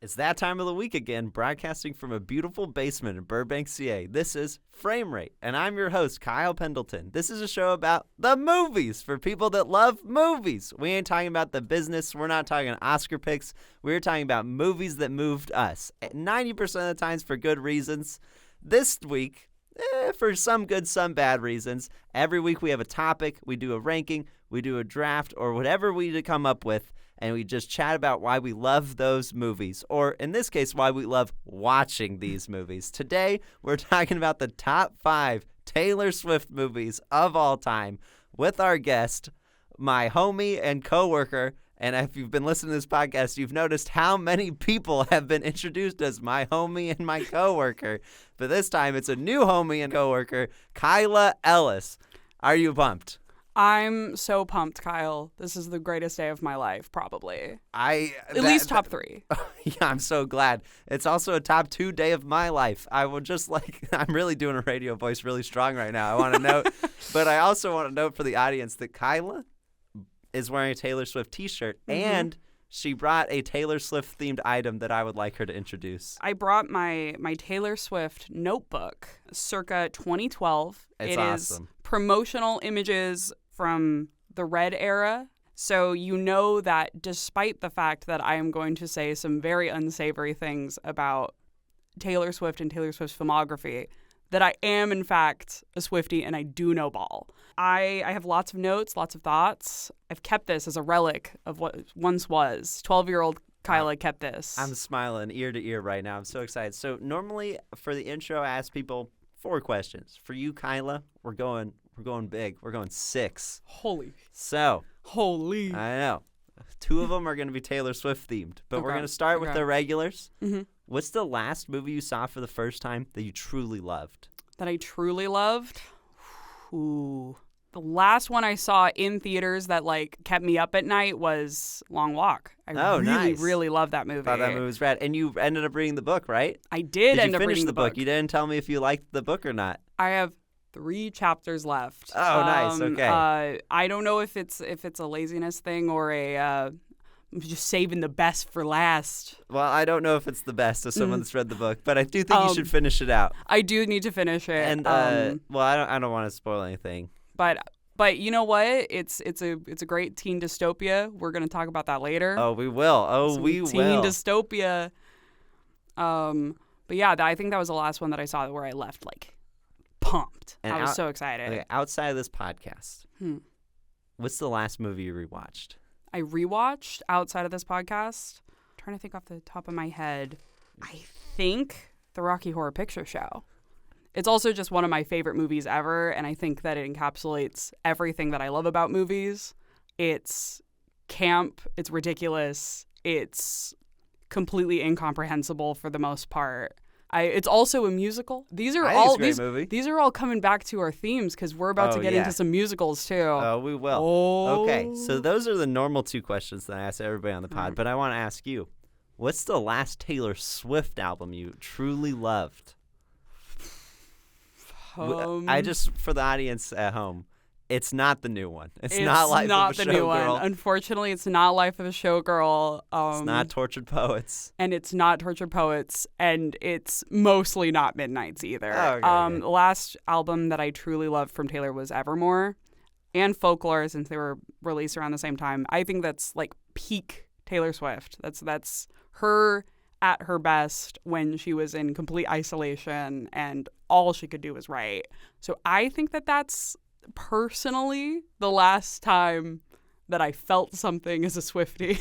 It's that time of the week again, broadcasting from a beautiful basement in Burbank, CA. This is Frame Rate, and I'm your host, Kyle Pendleton. This is a show about the movies for people that love movies. We ain't talking about the business. We're not talking Oscar picks. We're talking about movies that moved us, 90% of the times for good reasons. This week, for some good, some bad reasons. Every week we have a topic, we do a ranking, we do a draft, or whatever we come up with. And we just chat about why we love those movies, or in this case, why we love watching these movies. Today, we're talking about the top 5 Taylor Swift movies of all time with our guest, my homie and coworker. And if you've been listening to this podcast, you've noticed how many people have been introduced as my homie and my coworker. But this time, it's a new homie and coworker, Kyla Ellis. Are you pumped? I'm so pumped, Kyle. This is the greatest day of my life, probably. At least top 3. Yeah, I'm so glad. It's also a top 2 day of my life. I will just I'm really doing a radio voice really strong right now. I want to note, but I also want to note for the audience that Kyla is wearing a Taylor Swift t-shirt, and she brought a Taylor Swift themed item that I would like her to introduce. I brought my Taylor Swift notebook, circa 2012. It's awesome. Is promotional images from the Red era. So you know that despite the fact that I am going to say some very unsavory things about Taylor Swift and Taylor Swift's filmography, that I am, in fact, a Swiftie and I do know ball. I have lots of notes, lots of thoughts. I've kept this as a relic of what once was. 12-year-old Kyla kept this. I'm smiling ear to ear right now. I'm so excited. So normally for the intro, I ask people 4 questions. For you, Kyla, we're going big. We're going 6. Holy. I know. 2 of them are going to be Taylor Swift themed, but we're going to start with the regulars. Mm-hmm. What's the last movie you saw for the first time that you truly loved? That I truly loved? Ooh. The last one I saw in theaters that kept me up at night was Long Walk. I really love that movie. Thought that movie was rad. And you ended up reading the book, right? I did end up reading the book. Did you finish the book? You didn't tell me if you liked the book or not. I have 3 chapters left. Oh, nice. Okay. I don't know if it's a laziness thing or I'm just saving the best for last. Well, I don't know if it's the best as someone that's read the book, but I do think you should finish it out. I do need to finish it. And I don't want to spoil anything. But you know what? It's a great teen dystopia. We're going to talk about that later. Oh, we will. Teen dystopia. But yeah, I think that was the last one that I saw where I left pumped. And I was so excited. Okay, outside of this podcast, what's the last movie you rewatched? I rewatched outside of this podcast. I'm trying to think off the top of my head. I think The Rocky Horror Picture Show. It's also just one of my favorite movies ever, and I think that it encapsulates everything that I love about movies. It's camp, it's ridiculous, it's completely incomprehensible for the most part. It's also a musical. These are all coming back to our themes because we're about to get into some musicals too. Oh, we will. Oh. Okay, so those are the normal 2 questions that I ask everybody on the pod, but I want to ask you, what's the last Taylor Swift album you truly loved? For the audience at home, it's not the new one. It's not Life of a Showgirl. Unfortunately, it's not Life of a Showgirl. It's not Tortured Poets. And it's not Tortured Poets. And it's mostly not Midnights either. Okay. The last album that I truly loved from Taylor was Evermore and Folklore, since they were released around the same time. I think that's peak Taylor Swift. That's her at her best when she was in complete isolation and all she could do was write. So I think that that's personally the last time that I felt something as a Swiftie.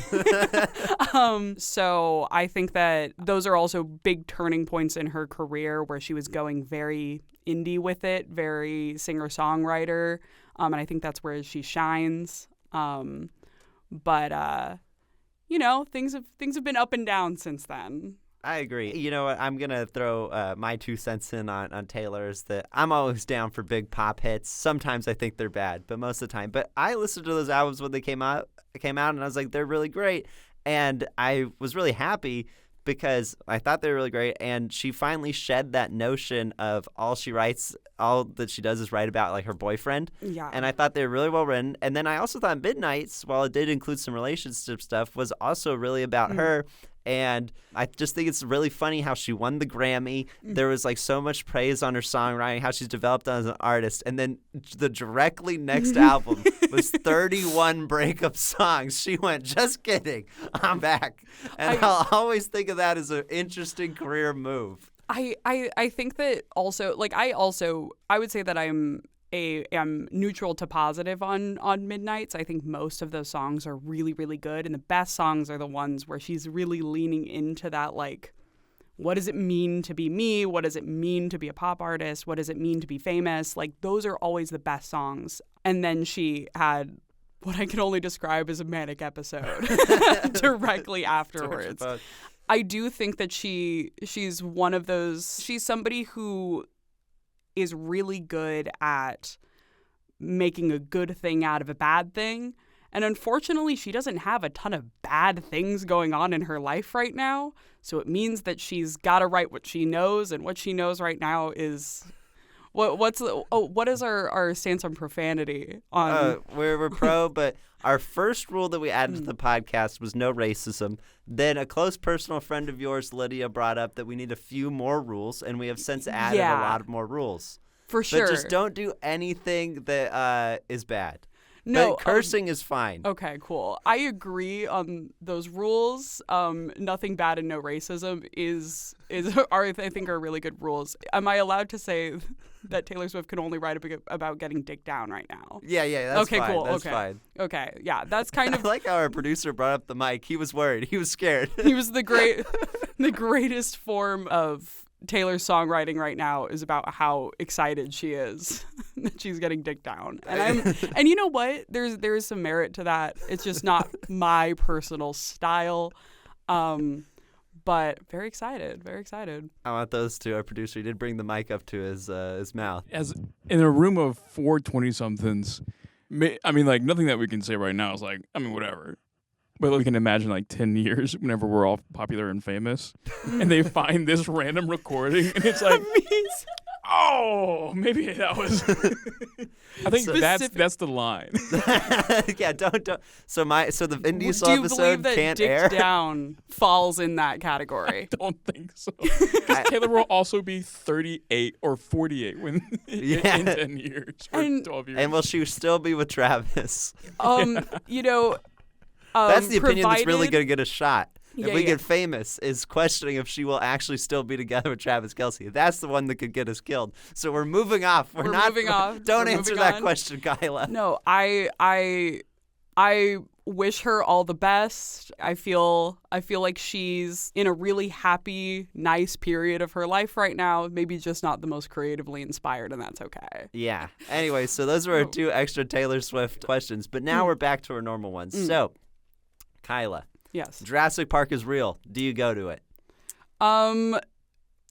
So I think that those are also big turning points in her career where she was going very indie with it, very singer-songwriter. And I think that's where she shines. But things have been up and down since then. I agree. You know what? I'm going to throw my 2 cents in on Taylor's that I'm always down for big pop hits. Sometimes I think they're bad, but most of the time. But I listened to those albums when they came out, and I was like, they're really great. And I was really happy because I thought they were really great. And she finally shed that notion of all that she does is write about her boyfriend. Yeah. And I thought they were really well written. And then I also thought Midnights, while it did include some relationship stuff, was also really about her. And I just think it's really funny how she won the Grammy. There was like so much praise on her songwriting, how she's developed as an artist. And then the directly next album was 31 breakup songs. She went, just kidding, I'm back. And I'll always think of that as an interesting career move. I think that also, like, I would say that I'm neutral to positive on Midnights. I think most of those songs are really, really good. And the best songs are the ones where she's really leaning into that, like, what does it mean to be me? What does it mean to be a pop artist? What does it mean to be famous? Like, those are always the best songs. And then she had what I can only describe as a manic episode directly afterwards. I do think that she's one of those, she's somebody who is really good at making a good thing out of a bad thing. And unfortunately, she doesn't have a ton of bad things going on in her life right now. So it means that she's got to write what she knows. And what she knows right now is... What is our stance on profanity? We're pro, but our first rule that we added to the podcast was no racism. Then a close personal friend of yours, Lydia, brought up that we need a few more rules, and we have since added a lot of more rules. For sure. But just don't do anything that is bad. No, but cursing is fine. Okay, cool. I agree on those rules. Nothing bad and no racism I think are really good rules. Am I allowed to say that Taylor Swift can only write about getting dick down right now? Yeah, that's okay, fine. Cool. That's okay. fine. Okay, yeah, that's kind of... I like how our producer brought up the mic. He was worried. He was scared. He was the greatest form of Taylor's songwriting right now is about how excited she is that she's getting dick down. And you know what? There is some merit to that. It's just not my personal style. But very excited. I want those two. Our producer, he did bring the mic up to his mouth. As in a room of 4 20-somethings, I mean, like, nothing that we can say right now is like, I mean, whatever. But we can imagine, like, 10 years, whenever we're all popular and famous, and they find this random recording, and it's like, oh, maybe that was... I think that's the line. Yeah, don't. So the Vin Diesel episode episode can't air? Do you believe that air? Dick Down falls in that category? I don't think so. Taylor will also be 38 or 48 in 10 years or 12 years. And will she still be with Travis? You know... That's the opinion that's really going to get a shot. If we get famous, is questioning if she will actually still be together with Travis Kelce. That's the one that could get us killed. So we're moving off. We're not moving off. Don't answer that question, Kyla. No, I wish her all the best. I feel like she's in a really happy, nice period of her life right now. Maybe just not the most creatively inspired, and that's okay. Yeah. Anyway, so those were our 2 extra Taylor Swift questions. But now we're back to our normal ones. So, Kyla. Yes. Jurassic Park is real. Do you go to it?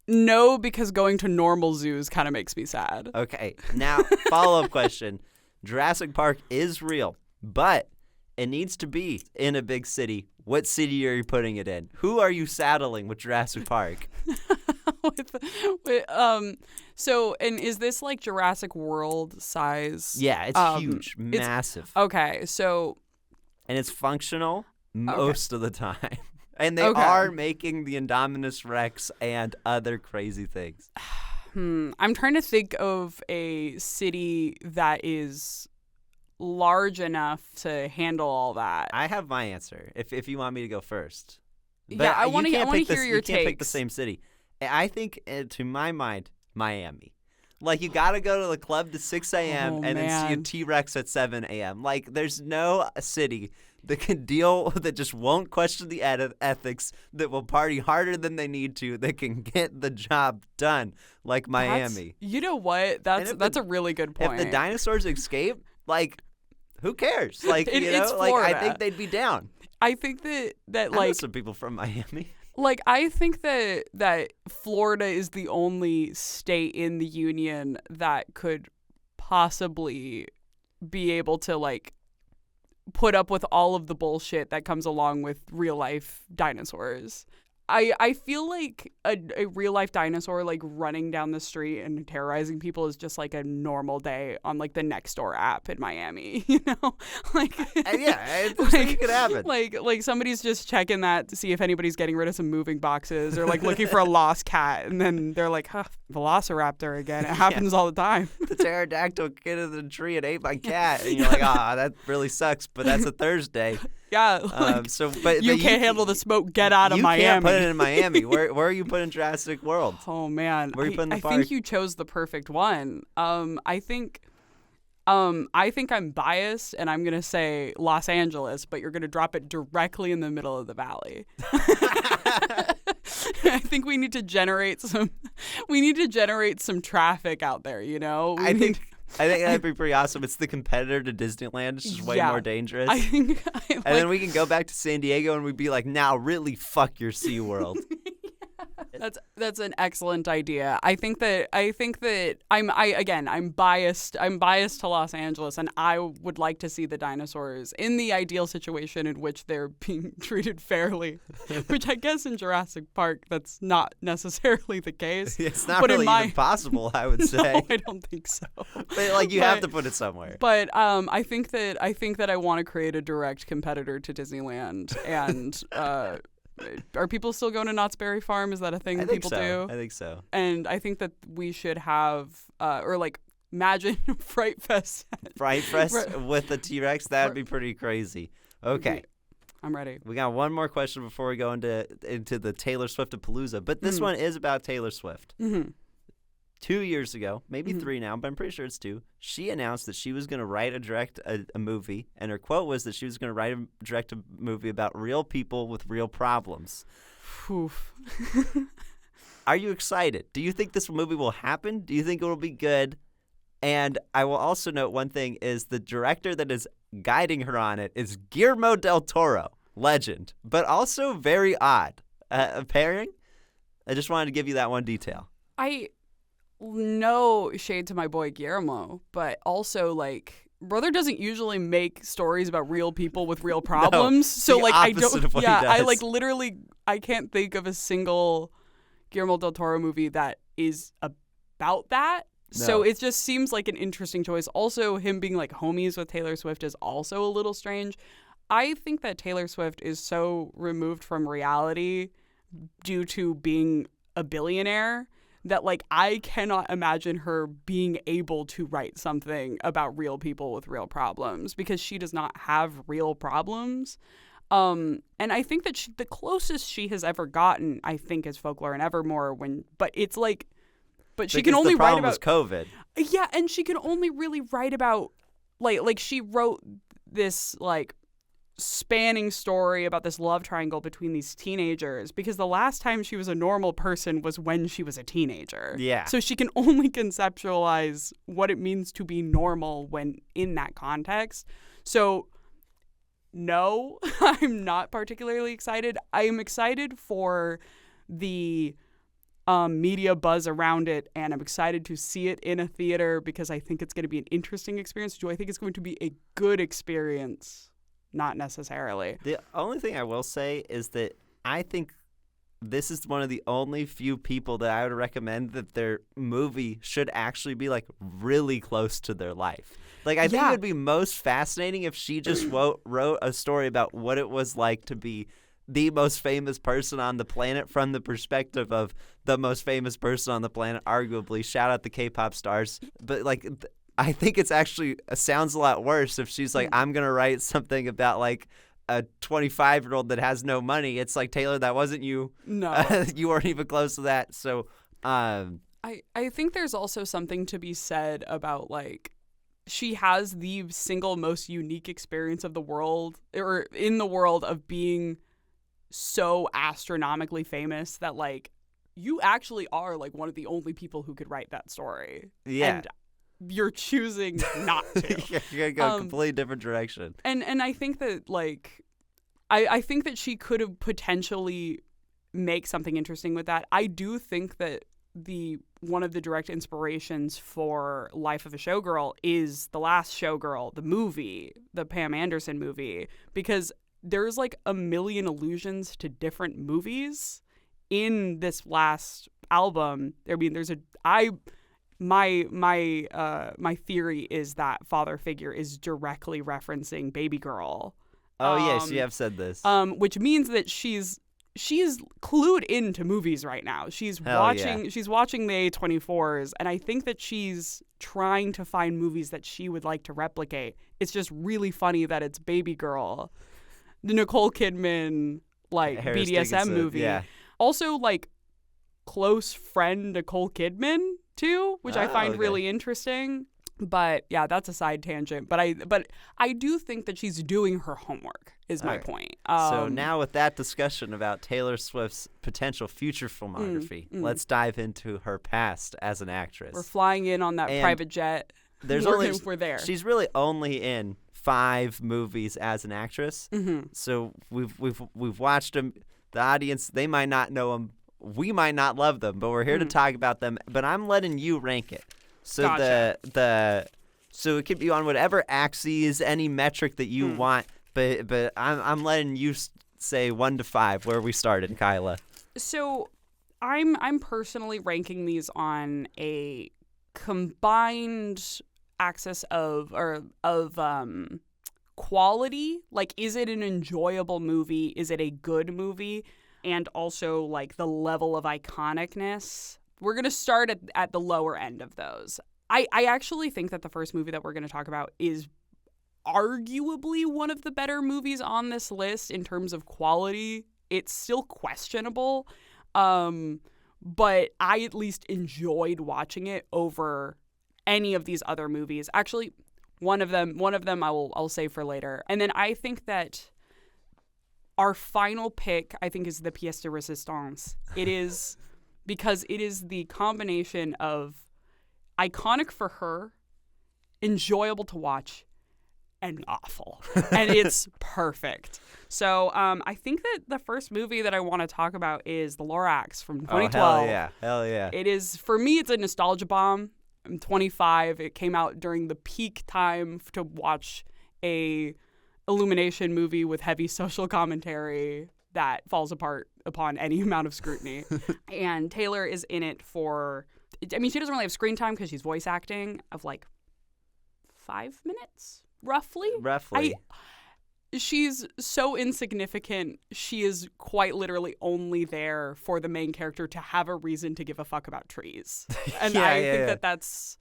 No, because going to normal zoos kind of makes me sad. Okay. Now, follow-up question. Jurassic Park is real, but it needs to be in a big city. What city are you putting it in? Who are you saddling with Jurassic Park? So, and is this like Jurassic World size? Yeah, it's huge, massive. Okay, so... And it's functional most of the time. And they are making the Indominus Rex and other crazy things. I'm trying to think of a city that is large enough to handle all that. I have my answer, if you want me to go first. But yeah, I want to hear your takes. You can't pick the same city. I think, to my mind, Miami. Like, you got to go to the club to 6 a.m. and then see a T-Rex at 7 a.m. Like, there's no city that can deal, that just won't question the ethics, that will party harder than they need to, that can get the job done, like Miami. You know what? That's a really good point. If the dinosaurs escape, like, who cares? Like, it's Florida. I think they'd be down. I think that I like know some people from Miami. Like, I think that Florida is the only state in the union that could possibly be able to, like, put up with all of the bullshit that comes along with real life dinosaurs. I feel like a real life dinosaur like running down the street and terrorizing people is just like a normal day on like the Nextdoor app in Miami, you know? Like I like, think it could happen. Like somebody's just checking that to see if anybody's getting rid of some moving boxes or like looking for a lost cat, and then they're like, huh, Velociraptor again. It happens all the time. The pterodactyl get in the tree and ate my cat, and you're like, that really sucks, but that's a Thursday. Yeah, but you can't handle the smoke. Get out of Miami. You can't put it in Miami. Where are you putting Jurassic World? Oh man, Where are you putting the park? I think you chose the perfect one. I think I'm biased, and I'm gonna say Los Angeles, but you're gonna drop it directly in the middle of the valley. I think we need to generate some traffic out there. You know, I think that'd be pretty awesome. It's the competitor to Disneyland. It's just way more dangerous. I think, and then we can go back to San Diego and we'd be like, now really fuck your SeaWorld. That's an excellent idea. I think that I'm biased. I'm biased to Los Angeles, and I would like to see the dinosaurs in the ideal situation in which they're being treated fairly, which I guess in Jurassic Park that's not necessarily the case. It's not really even possible, I would say. No, I don't think so. But you have to put it somewhere. But I think that I want to create a direct competitor to Disneyland, and are people still going to Knott's Berry Farm? Is that a thing people do? I think so. And I think that we should have, imagine Fright Fest. Fright Fest with the T-Rex? That would be pretty crazy. Okay. I'm ready. We got one more question before we go into the Taylor Swift-a-palooza. But this one is about Taylor Swift. Mm-hmm. 2 years ago, maybe 3 now, but I'm pretty sure it's 2, she announced that she was going to write and direct a movie, and her quote was that she was going to write and direct a movie about real people with real problems. Oof. Are you excited? Do you think this movie will happen? Do you think it will be good? And I will also note one thing is the director that is guiding her on it is Guillermo del Toro, legend, but also very odd pairing. I just wanted to give you that one detail. No shade to my boy Guillermo, but also brother doesn't usually make stories about real people with real problems. So I don't. I can't think of a single Guillermo del Toro movie that is about that. No. So it just seems like an interesting choice. Also, him being homies with Taylor Swift is also a little strange. I think that Taylor Swift is so removed from reality due to being a billionaire that I cannot imagine her being able to write something about real people with real problems because she does not have real problems. And I think that the closest she has ever gotten, I think, is Folklore and Evermore. But she can only write about COVID. Yeah, and she can only really write about she wrote this spanning story about this love triangle between these teenagers because the last time she was a normal person was when she was a teenager. Yeah. So she can only conceptualize what it means to be normal when in that context. So no, I'm not particularly excited. I am excited for the media buzz around it, and I'm excited to see it in a theater because I think it's going to be an interesting experience. Do I think it's going to be a good experience? Not necessarily. The only thing I will say is that I think this is one of the only few people that I would recommend that their movie should actually be really close to their life. I think it would be most fascinating if she just wrote a story about what it was like to be the most famous person on the planet from the perspective of the most famous person on the planet, arguably. Shout out the K-pop stars. But I think it's actually sounds a lot worse if she's I'm going to write something about a 25-year-old that has no money. It's Taylor, that wasn't you. No. You weren't even close to that. So I think there's also something to be said about she has the single most unique experience of the world or in the world of being so astronomically famous that you actually are one of the only people who could write that story. Yeah. And you're choosing not to. You're going to go a completely different direction. And I think that I think that she could have potentially make something interesting with that. I do think that one of the direct inspirations for Life of a Showgirl is The Last Showgirl, the movie, the Pam Anderson movie, because there's a million allusions to different movies in this last album, I mean, my theory is that father figure is directly referencing Baby Girl. Oh, yes, you have said this. Which means that she's clued into movies right now. She's watching the A24s, and I think that she's trying to find movies that she would like to replicate. It's just really funny that it's Baby Girl, the Nicole Kidman Harris BDSM Dickinson, movie. yeah. Also close friend Nicole Kidman too, which I find really interesting. But yeah, that's a side tangent. But I do think that she's doing her homework, is my point. So now with that discussion about Taylor Swift's potential future filmography, let's dive into her past as an actress. We're flying in on that private jet. We're there. She's really only in 5 movies as an actress. Mm-hmm. So we've watched them. The audience, they might not know them. We might not love them, but we're here to talk about them. But I'm letting you rank it. So gotcha. So it could be on whatever axes, any metric that you want. But I'm letting you say 1 to 5 where we started, Kyla. So I'm personally ranking these on a combined axis of quality. Is it an enjoyable movie? Is it a good movie? And also the level of iconicness. We're going to start at the lower end of those. I actually think that the first movie that we're going to talk about is arguably one of the better movies on this list in terms of quality. It's still questionable, but I at least enjoyed watching it over any of these other movies. Actually, one of them I'll save for later. And then I think that our final pick, I think, is the pièce de résistance. It is because it is the combination of iconic for her, enjoyable to watch, and awful. And it's perfect. So I think that the first movie that I want to talk about is The Lorax from 2012. Oh, hell yeah. It is, for me, it's a nostalgia bomb. I'm 25. It came out during the peak time to watch a Illumination movie with heavy social commentary that falls apart upon any amount of scrutiny. And Taylor is in it for, she doesn't really have screen time because she's voice acting of 5 minutes, roughly. She's so insignificant. She is quite literally only there for the main character to have a reason to give a fuck about trees. And I think that that's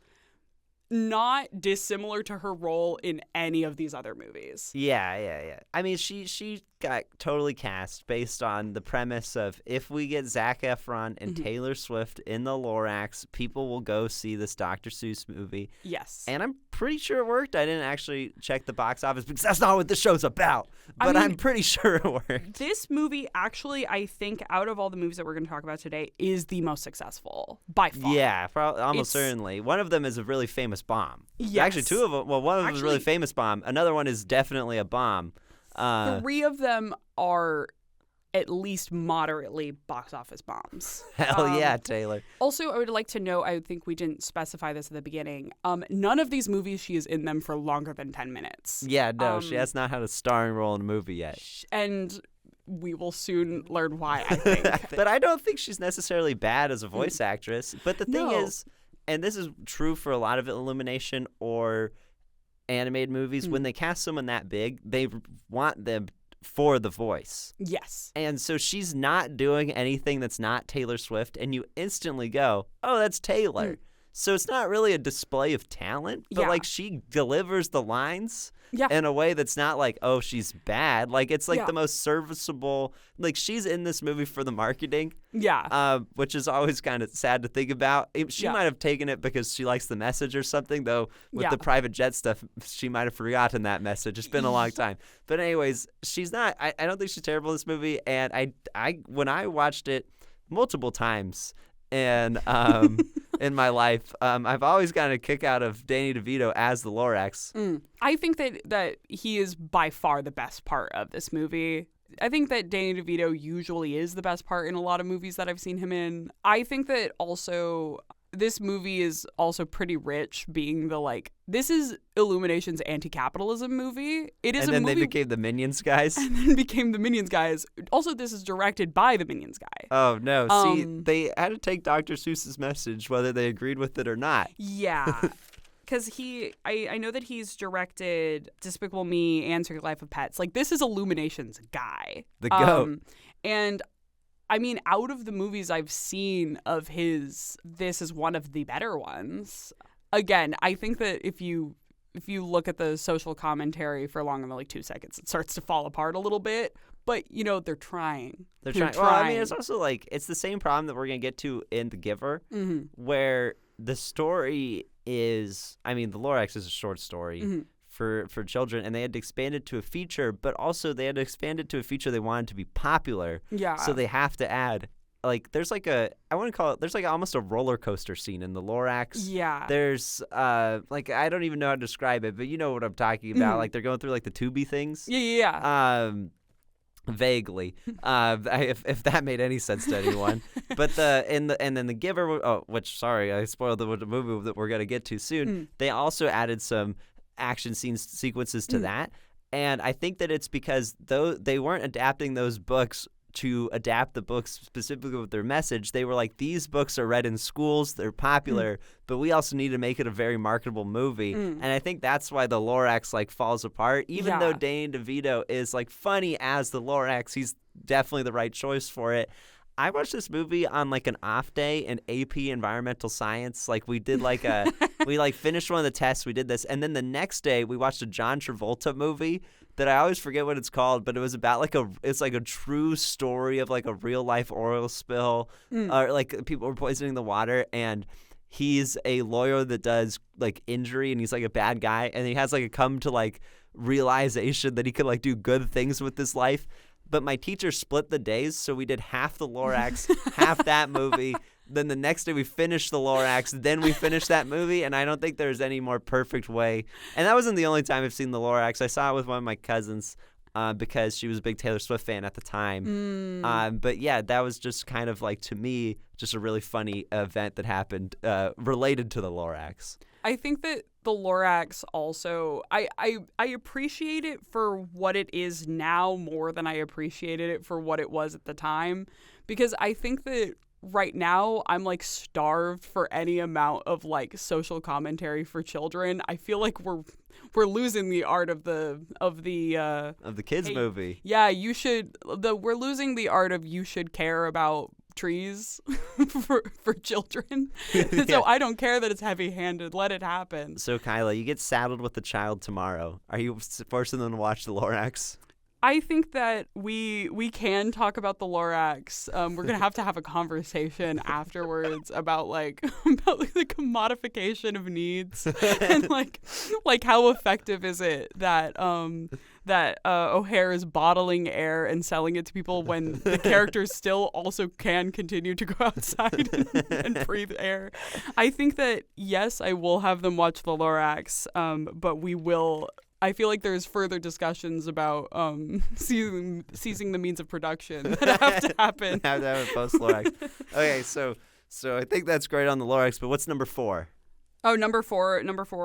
not dissimilar to her role in any of these other movies. Yeah. I mean, she got totally cast based on the premise of if we get Zac Efron and Taylor Swift in the Lorax, people will go see this Dr. Seuss movie. Yes. And I'm pretty sure it worked. I didn't actually check the box office because that's not what the show's about. But I'm pretty sure it worked. This movie, actually, I think out of all the movies that we're going to talk about today, is the most successful by far. Yeah, almost certainly. One of them is a really famous bomb. Yes. Actually, 2 of them. Well, one of them is a really famous bomb. Another one is definitely a bomb. 3 of them are at least moderately box office bombs. Hell yeah, Taylor. Also, I would like to note, I think we didn't specify this at the beginning, none of these movies she is in them for longer than 10 minutes. Yeah, no, she has not had a starring role in a movie yet. And we will soon learn why, I think. But I don't think she's necessarily bad as a voice actress. But the thing is, and this is true for a lot of Illumination or animated movies, when they cast someone that big, they want them for the voice. Yes. And so she's not doing anything that's not Taylor Swift, and you instantly go, oh, that's Taylor. So it's not really a display of talent, but she delivers the lines in a way that's not oh, she's bad. It's the most serviceable. She's in this movie for the marketing. Yeah. Which is always kind of sad to think about. She might have taken it because she likes the message or something, though with the private jet stuff, she might have forgotten that message. It's been a long time. But anyways, she's not, I don't think she's terrible in this movie. And I when I watched it multiple times, and in my life, I've always gotten a kick out of Danny DeVito as the Lorax. I think that he is by far the best part of this movie. I think that Danny DeVito usually is the best part in a lot of movies that I've seen him in. I think that also this movie is also pretty rich, being the like, this is Illumination's anti-capitalism movie. It is and a then movie, they became the Minions guys. and then became the Minions guys. Also, this is directed by the Minions guy. Oh no! See, they had to take Dr. Seuss's message, whether they agreed with it or not. Yeah. Because I know that he's directed Despicable Me and Secret Life of Pets. Like, this is Illumination's guy. The GOAT. And I mean, out of the movies I've seen of his, this is one of the better ones. Again, I think that if you look at the social commentary for longer than like 2 seconds, it starts to fall apart a little bit. But, you know, they're trying. They're trying. Well, I mean, it's also like, it's the same problem that we're going to get to in The Giver, where the story is, I mean, The Lorax is a short story for children, and they had to expand it to a feature, but also they had to expand it to a feature they wanted to be popular. Yeah. So they have to add, like, there's like a, I want to call it, there's like almost a roller coaster scene in The Lorax. Yeah. There's, like, I don't even know how to describe it, but you know what I'm talking about. Like, they're going through, like, the tubey things. Yeah. Vaguely, if that made any sense to anyone, but and then The Giver, which, sorry, I spoiled the movie that we're gonna get to soon. They also added some action sequences to that, and I think that it's because though they weren't adapting those books to adapt the books specifically with their message. They were like, these books are read in schools, they're popular, but we also need to make it a very marketable movie. And I think that's why the Lorax like falls apart. Even though Danny DeVito is like funny as the Lorax, he's definitely the right choice for it. I watched this movie on like an off day in AP Environmental Science. Like we did like a, we like finished one of the tests, we did this. And then the next day we watched a John Travolta movie that I always forget what it's called, but it was about like it's like a true story of like a real life oil spill, or like people were poisoning the water, and he's a lawyer that does like injury, and he's like a bad guy, and he has like a come to like realization that he could like do good things with his life. But my teacher split the days, so we did half the Lorax, half that movie. Then the next day we finished the Lorax, then we finished that movie, and I don't think there's any more perfect way. And that wasn't the only time I've seen the Lorax. I saw it with one of my cousins because she was a big Taylor Swift fan at the time. But yeah, that was just kind of like, to me, just a really funny event that happened related to the Lorax. I think that the Lorax also, I appreciate it for what it is now more than I appreciated it for what it was at the time, because I think that right now I'm like starved for any amount of like social commentary for children. I feel like we're losing the art of the kids movie. Yeah, we're losing the art of you should care about trees for children. Yeah. So I don't care that it's heavy-handed. Let it happen. So Kyla, you get saddled with the child tomorrow. Are you forcing them to watch the Lorax? I think that we can talk about the Lorax. We're gonna have to have a conversation afterwards about like the commodification of needs and like how effective is it that O'Hare is bottling air and selling it to people when the characters still also can continue to go outside and breathe air. I think that yes, I will have them watch the Lorax, but we will. I feel like there's further discussions about seizing the means of production that have to happen. Have to have a post Lorax. Okay, so I think that's great on the Lorax, but what's number 4? Oh, number four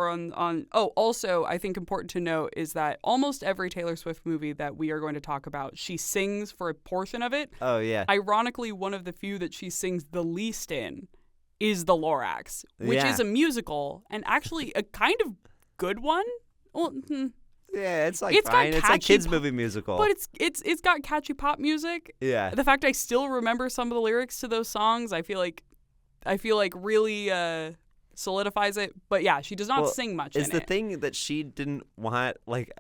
on. Oh, also, I think important to note is that almost every Taylor Swift movie that we are going to talk about, she sings for a portion of it. Oh, yeah. Ironically, one of the few that she sings the least in is the Lorax, which is a musical and actually a kind of good one. Well, yeah, it's like fine. It's like kids movie musical, but it's got catchy pop music. Yeah, the fact I still remember some of the lyrics to those songs, I feel like really solidifies it. But yeah, she does not sing much. Is the thing that she didn't want like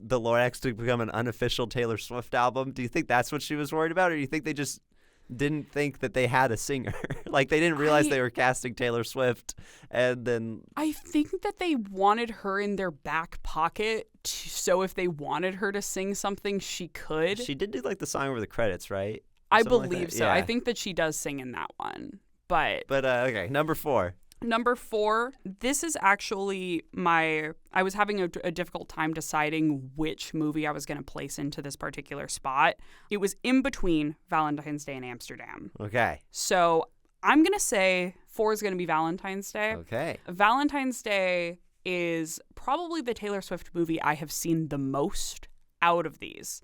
the Lorax to become an unofficial Taylor Swift album? Do you think that's what she was worried about, or do you think they just didn't think that they had a singer? Like they didn't realize they were casting Taylor Swift, and then I think that they wanted her in their back pocket, so if they wanted her to sing something, she could. She did do like the song over the credits, right? I believe like so. Yeah. I think that she does sing in that one, but okay, number 4. Number 4, this is actually I was having a difficult time deciding which movie I was going to place into this particular spot. It was in between Valentine's Day and Amsterdam. Okay. So I'm going to say 4 is going to be Valentine's Day. Okay. Valentine's Day is probably the Taylor Swift movie I have seen the most out of these.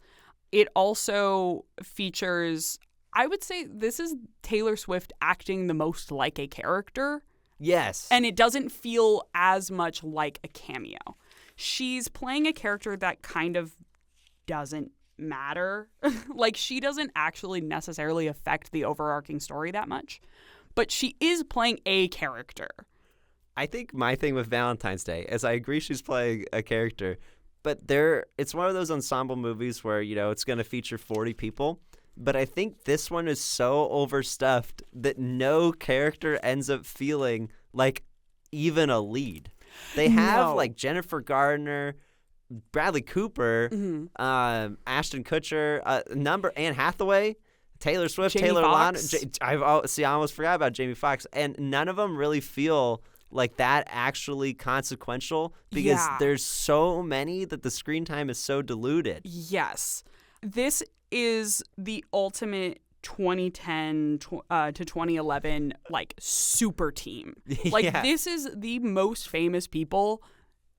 It also features, I would say this is Taylor Swift acting the most like a character. Yes. And it doesn't feel as much like a cameo. She's playing a character that kind of doesn't matter. Like, she doesn't actually necessarily affect the overarching story that much, but she is playing a character. I think my thing with Valentine's Day is I agree she's playing a character, but it's one of those ensemble movies where, it's going to feature 40 people. But I think this one is so overstuffed that no character ends up feeling like even a lead. They have like Jennifer Gardner, Bradley Cooper, Ashton Kutcher, Anne Hathaway, Taylor Swift, Jamie Taylor Foxx. I almost forgot about Jamie Foxx, and none of them really feel like that actually consequential because there's so many that the screen time is so diluted. Yes. This is the ultimate 2010 to 2011 like super team. Like this is the most famous people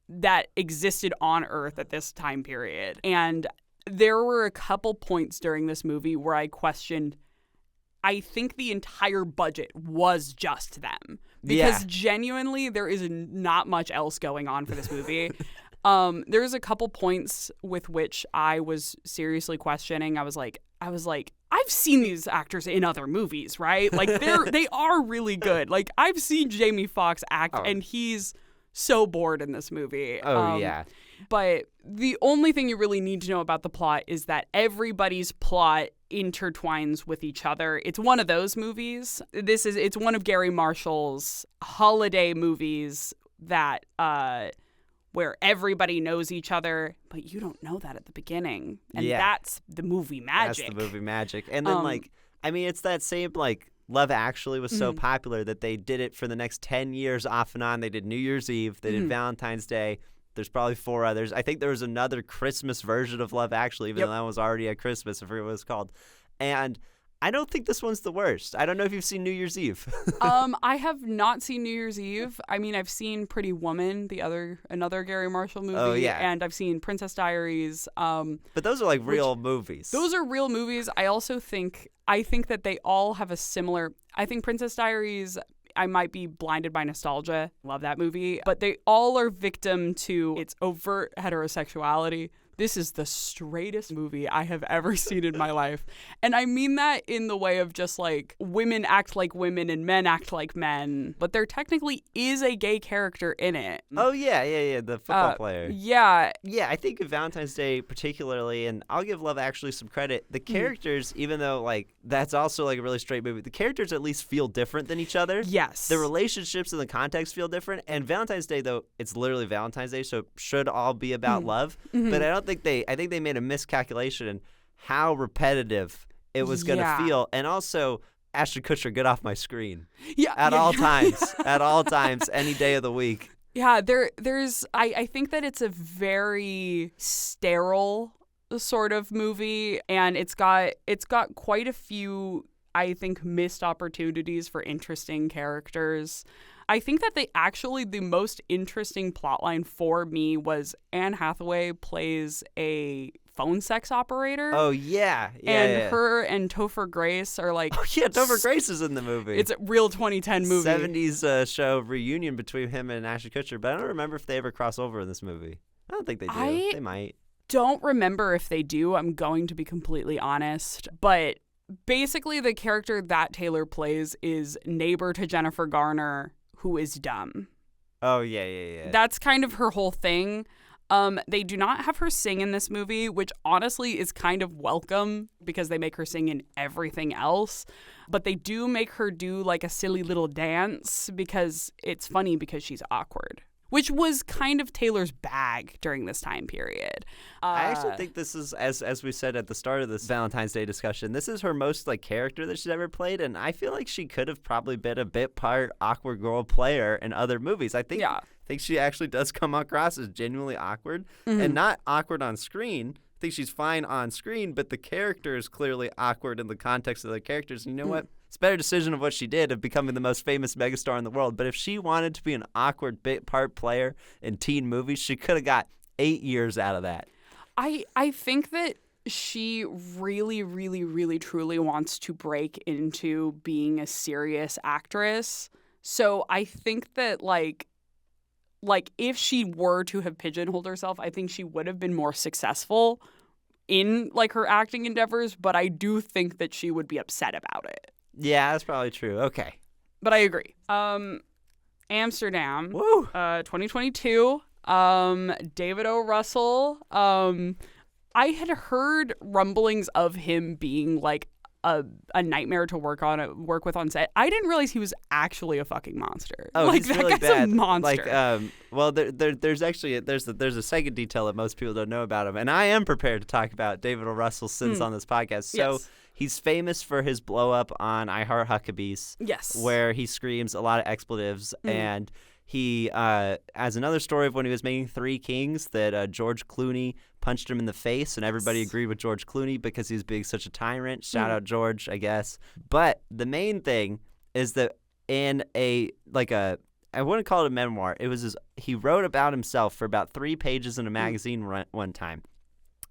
that existed on Earth at this time period. And there were a couple points during this movie where I questioned, I think the entire budget was just them. Because genuinely there is not much else going on for this movie. There's a couple points with which I was seriously questioning. I was like, I've seen these actors in other movies, right? Like they are really good. Like I've seen Jamie Foxx act and he's so bored in this movie. But the only thing you really need to know about the plot is that everybody's plot intertwines with each other. It's one of those movies. It's one of Gary Marshall's holiday movies that where everybody knows each other, but you don't know that at the beginning. And that's the movie magic. That's the movie magic. And then it's that same Love Actually was so popular that they did it for the next 10 years off and on. They did New Year's Eve. They did Valentine's Day. There's probably 4 others. I think there was another Christmas version of Love Actually, even though that was already at Christmas. I forget what it's called. And I don't think this one's the worst. I don't know if you've seen New Year's Eve. I have not seen New Year's Eve. I mean, I've seen Pretty Woman, another Gary Marshall movie. Oh, yeah. And I've seen Princess Diaries. But those are real movies. Those are real movies. I think that they all have a similar. I think Princess Diaries, I might be blinded by nostalgia. Love that movie. But they all are victim to its overt heterosexuality. This is the straightest movie I have ever seen in my life. And I mean that in the way of just women act like women and men act like men. But there technically is a gay character in it. Oh, yeah. The football player. Yeah. Yeah, I think of Valentine's Day particularly, and I'll give Love Actually some credit. The characters, even though that's also a really straight movie, the characters at least feel different than each other. Yes. The relationships and the context feel different. And Valentine's Day, though, it's literally Valentine's Day, so it should all be about love. But I think they made a miscalculation in how repetitive it was going to feel. And also, Ashton Kutcher, get off my screen. At all times, any day of the week. Yeah, I think that it's a very sterile sort of movie, and it's got quite a few, I think, missed opportunities for interesting characters. I think that the most interesting plotline for me was Anne Hathaway plays a phone sex operator. Oh, yeah. Her and Topher Grace are Topher Grace is in the movie. It's a real 2010 movie. 70s show reunion between him and Ashton Kutcher, but I don't remember if they ever cross over in this movie. I don't think they do. They might. Don't remember if they do. I'm going to be completely honest. But basically the character that Taylor plays is neighbor to Jennifer Garner, who is dumb. Oh, yeah. That's kind of her whole thing. They do not have her sing in this movie, which honestly is kind of welcome because they make her sing in everything else. But they do make her do a silly little dance because it's funny because she's awkward, which was kind of Taylor's bag during this time period. I actually think this is, as we said at the start of this Valentine's Day discussion, this is her most character that she's ever played, and I feel like she could have probably been a bit part awkward girl player in other movies. I think she actually does come across as genuinely awkward, and not awkward on screen. I think she's fine on screen, but the character is clearly awkward in the context of the characters. And you know what? it's a better decision of what she did of becoming the most famous megastar in the world. But if she wanted to be an awkward bit part player in teen movies, she could have got 8 years out of that. I think that she really, really, really, truly wants to break into being a serious actress. So I think that like if she were to have pigeonholed herself, I think she would have been more successful in like her acting endeavors. But I do think that she would be upset about it. Yeah, that's probably true. Okay. But I agree. Amsterdam, Woo! 2022. David O. Russell. I had heard rumblings of him being like a nightmare to work with on set. I didn't realize he was actually a fucking monster. Oh, like he's that really guy's bad. a monster. Like, well, there's actually there's a second detail that most people don't know about him, and I am prepared to talk about David O. Russell's sins on this podcast. So Yes. he's famous for his blow up on I Heart Huckabees, Yes. where he screams a lot of expletives, and he has another story of when he was making Three Kings that George Clooney punched him in the face, and everybody agreed with George Clooney because he was being such a tyrant. Shout out George, I guess. But the main thing is that in I wouldn't call it a memoir. It was he wrote about himself for about 3 pages in a magazine one time,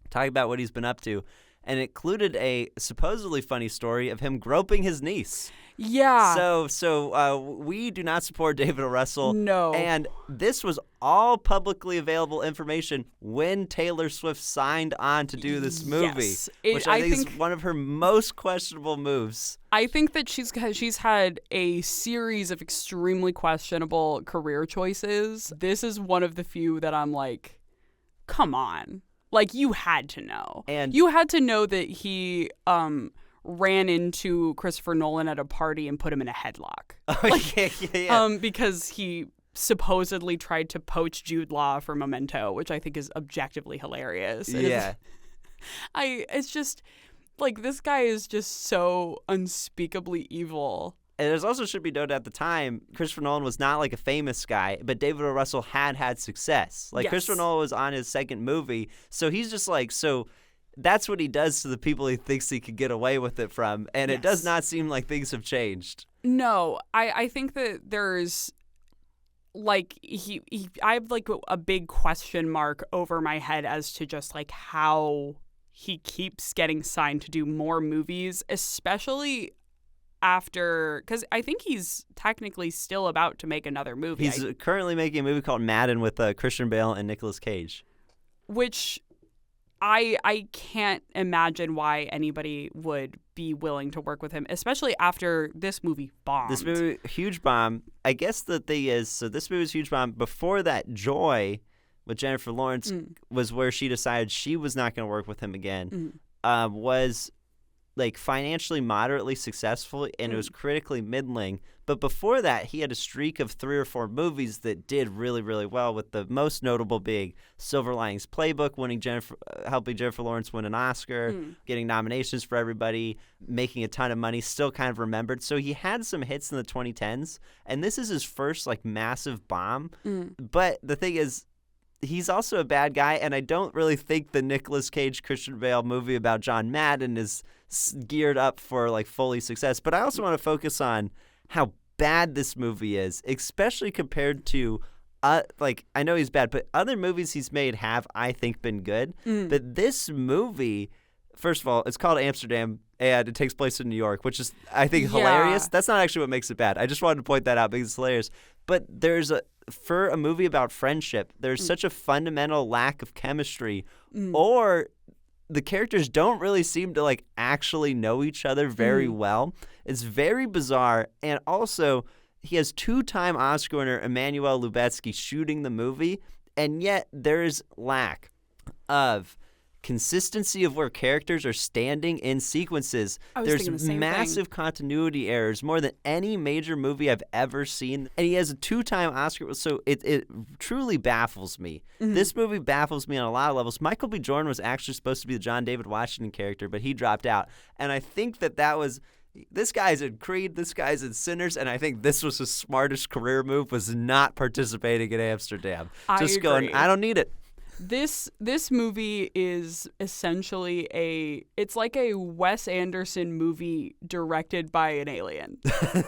talking about what he's been up to, and it included a supposedly funny story of him groping his niece. Yeah. So we do not support David O. Russell. No. And this was all publicly available information when Taylor Swift signed on to do this movie, Yes. which I think is one of her most questionable moves. I think that she's had a series of extremely questionable career choices. This is one of the few that I'm like, come on. Like, you had to know. And you had to know that he ran into Christopher Nolan at a party and put him in a headlock. Yeah. Because he supposedly tried to poach Jude Law for Memento, which I think is objectively hilarious. And Yeah. it's just like, this guy is just so unspeakably evil. And there's also should be noted at the time, Christopher Nolan was not like a famous guy, but David O. Russell had success. Like, Yes. Christopher Nolan was on his second movie, so he's just like, so that's what he does to the people he thinks he could get away with it from, and it does Yes. not seem like things have changed. No, I think that there's like I have like a big question mark over my head as to just like how he keeps getting signed to do more movies, especially after, because I think he's technically still about to make another movie. He's currently making a movie called Madden with Christian Bale and Nicolas Cage. Which I can't imagine why anybody would be willing to work with him, especially after this movie bombed. This movie, huge bomb. I guess the thing is, so this movie was huge bomb. Before that, Joy with Jennifer Lawrence was where she decided she was not going to work with him again. Was like financially moderately successful, and it was critically middling. But before that, he had a streak of 3 or 4 movies that did really, really well, with the most notable being Silver Linings Playbook, helping Jennifer Lawrence win an Oscar, getting nominations for everybody, making a ton of money, still kind of remembered. So he had some hits in the 2010s, and this is his first like massive bomb. But the thing is, he's also a bad guy, and I don't really think the Nicolas Cage Christian Bale movie about John Madden is geared up for like fully success. But I also want to focus on how bad this movie is, especially compared to like, I know he's bad, but other movies he's made have, I think, been good. But this movie, first of all, it's called Amsterdam, and it takes place in New York, which is, I think, hilarious. That's not actually what makes it bad. I just wanted to point that out because it's hilarious. But for a movie about friendship, there's such a fundamental lack of chemistry, or the characters don't really seem to like actually know each other very well. It's very bizarre. And also, he has 2-time Oscar winner Emmanuel Lubezki shooting the movie, and yet there's lack of consistency of where characters are standing in sequences. There's massive continuity errors, more than any major movie I've ever seen. And he has a 2-time Oscar, so it truly baffles me. This movie baffles me on a lot of levels. Michael B. Jordan was actually supposed to be the John David Washington character, but he dropped out. And I think that was... This guy's in Creed, this guy's in Sinners, and I think this was his smartest career move, was not participating in Amsterdam. I Just agree. going, I don't need it. This movie is essentially it's like a Wes Anderson movie directed by an alien.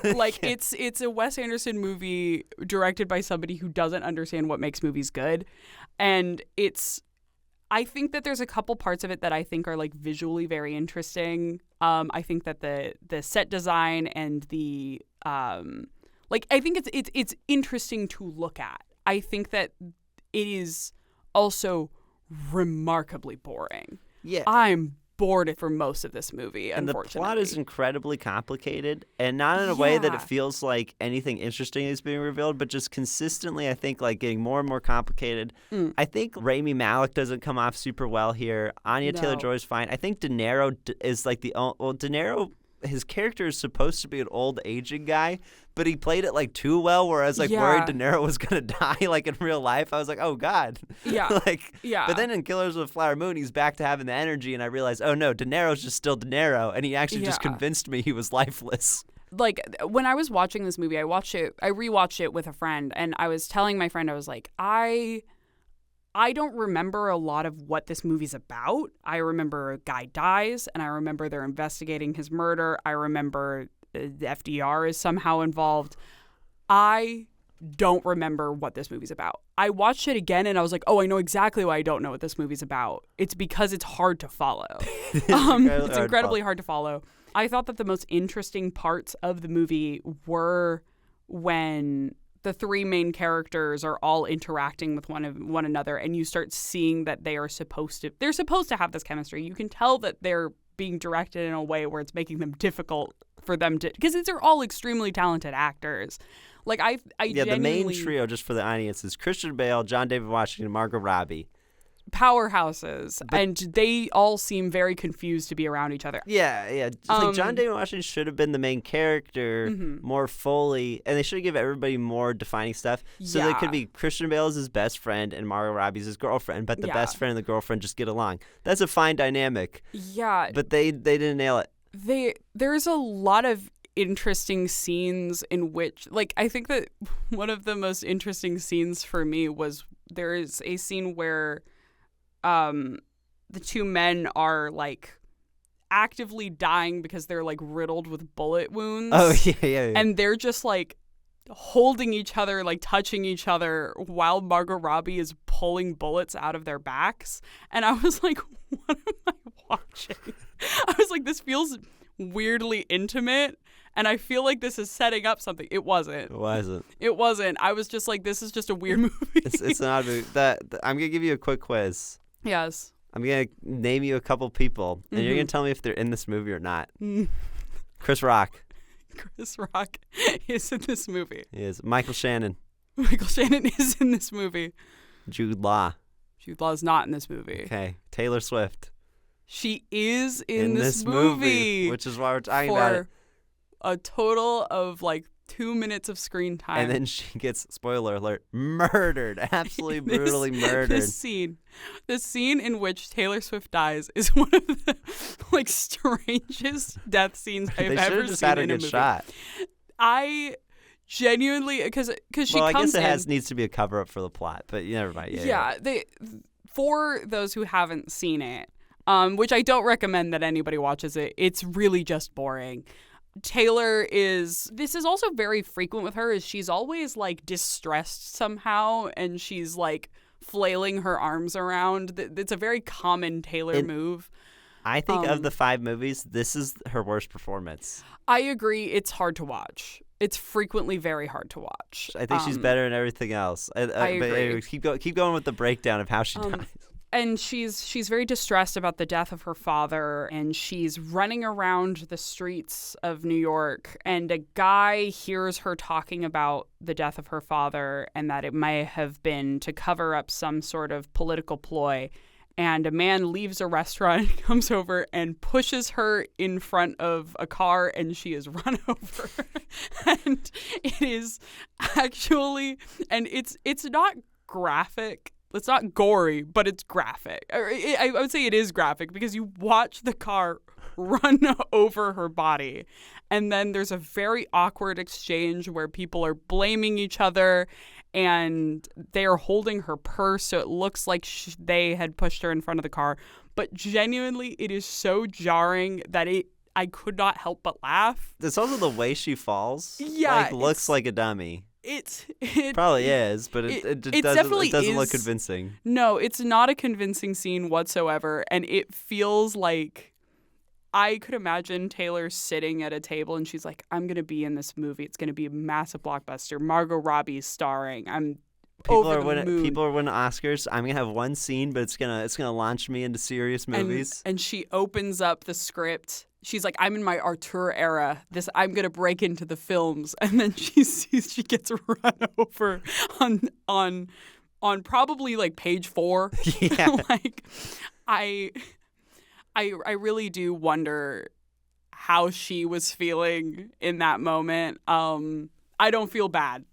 Like it's a Wes Anderson movie directed by somebody who doesn't understand what makes movies good. And I think that there's a couple parts of it that I think are like visually very interesting. I think that the set design and the I think it's interesting to look at. I think that it is also remarkably boring. Yeah. I'm bored for most of this movie, And the unfortunately. plot is incredibly complicated, and not in a way that it Yeah. feels like anything interesting is being revealed, but just consistently, I think, like getting more and more complicated. I think Rami Malek doesn't come off super well here. Anya No. Taylor-Joy is fine. I think De Niro is like De Niro, his character is supposed to be an old aging guy, but he played it like too well, where I was like worried Yeah. De Niro was gonna die like in real life. I was like, oh God. Yeah. Yeah. But then in Killers of the Flower Moon, he's back to having the energy, and I realized, oh no, De Niro's just still De Niro, and he actually just Yeah. convinced me he was lifeless. Like when I was watching this movie, I rewatched it with a friend, and I was telling my friend, I was like, I don't remember a lot of what this movie's about. I remember a guy dies, and I remember they're investigating his murder. I remember the FDR is somehow involved. I don't remember what this movie's about. I watched it again, and I was like, oh, I know exactly why I don't know what this movie's about. It's because it's hard to follow. It's incredibly hard to follow. I thought that the most interesting parts of the movie were when the three main characters are all interacting with one another, and you start seeing that they're supposed to have this chemistry. You can tell that they're being directed in a way where it's making them difficult for them to, because these are all extremely talented actors. Like I The main genuinely, trio, just for the audience, is Christian Bale, John David Washington, and Margot Robbie. powerhouses, and they all seem very confused to be around each other. Yeah. I think John David Washington should have been the main character more fully, and they should give everybody more defining stuff. So they could be Christian Bale as his best friend and Margot Robbie's his girlfriend, but the best friend and the girlfriend just get along. That's a fine dynamic. Yeah. But they didn't nail it. There's a lot of interesting scenes in which, like, I think that one of the most interesting scenes for me was there is a scene where the two men are like actively dying because they're like riddled with bullet wounds. Oh yeah. And they're just like holding each other, like touching each other while Margot Robbie is pulling bullets out of their backs. And I was like, what am I watching? I was like, this feels weirdly intimate, and I feel like this is setting up something. It wasn't. It wasn't. I was just like, this is just a weird movie. It's an odd movie. I'm gonna give you a quick quiz. Yes. I'm gonna name you a couple people, and you're gonna tell me if they're in this movie or not. Chris Rock. Chris Rock is in this movie. He is. Michael Shannon. Michael Shannon is in this movie. Jude Law. Jude Law is not in this movie. Okay. Taylor Swift. She is in this movie, which is why we're talking about it. For a total of like 2 minutes of screen time. And then she gets, spoiler alert, murdered. Absolutely brutally murdered. This scene in which Taylor Swift dies is one of the like strangest death scenes I've They should ever have just seen had a in a good movie. shot. I genuinely, because she Well, I comes guess it in. needs to be a cover up for the plot, but never mind. Yeah, for those who haven't seen it, which I don't recommend that anybody watches it. It's really just boring. This is also very frequent with her, is she's always like distressed somehow, and she's like flailing her arms around. It's a very common Taylor move. I think of the 5 movies, this is her worst performance. I agree. It's hard to watch. It's frequently very hard to watch. I think she's better in everything else. I agree. But anyway, keep going with the breakdown of how she dies. And she's very distressed about the death of her father, and she's running around the streets of New York, and a guy hears her talking about the death of her father and that it may have been to cover up some sort of political ploy. And a man leaves a restaurant, comes over, and pushes her in front of a car, and she is run over. And it is actually, and it's not graphic. It's not gory, but it's graphic. I would say it is graphic because you watch the car run over her body. And then there's a very awkward exchange where people are blaming each other and they are holding her purse, so it looks like they had pushed her in front of the car. But genuinely, it is so jarring that I could not help but laugh. It's also the way she falls. Yeah, looks like a dummy. It probably is, but it doesn't look convincing. No, it's not a convincing scene whatsoever, and it feels like I could imagine Taylor sitting at a table and she's like, I'm going to be in this movie. It's going to be a massive blockbuster. Margot Robbie's starring. People are winning Oscars. I'm gonna have one scene, but it's gonna launch me into serious movies. And she opens up the script. She's like, I'm in my Artur era. I'm gonna break into the films, and then she gets run over on probably like page 4. Yeah. I really do wonder how she was feeling in that moment. I don't feel bad.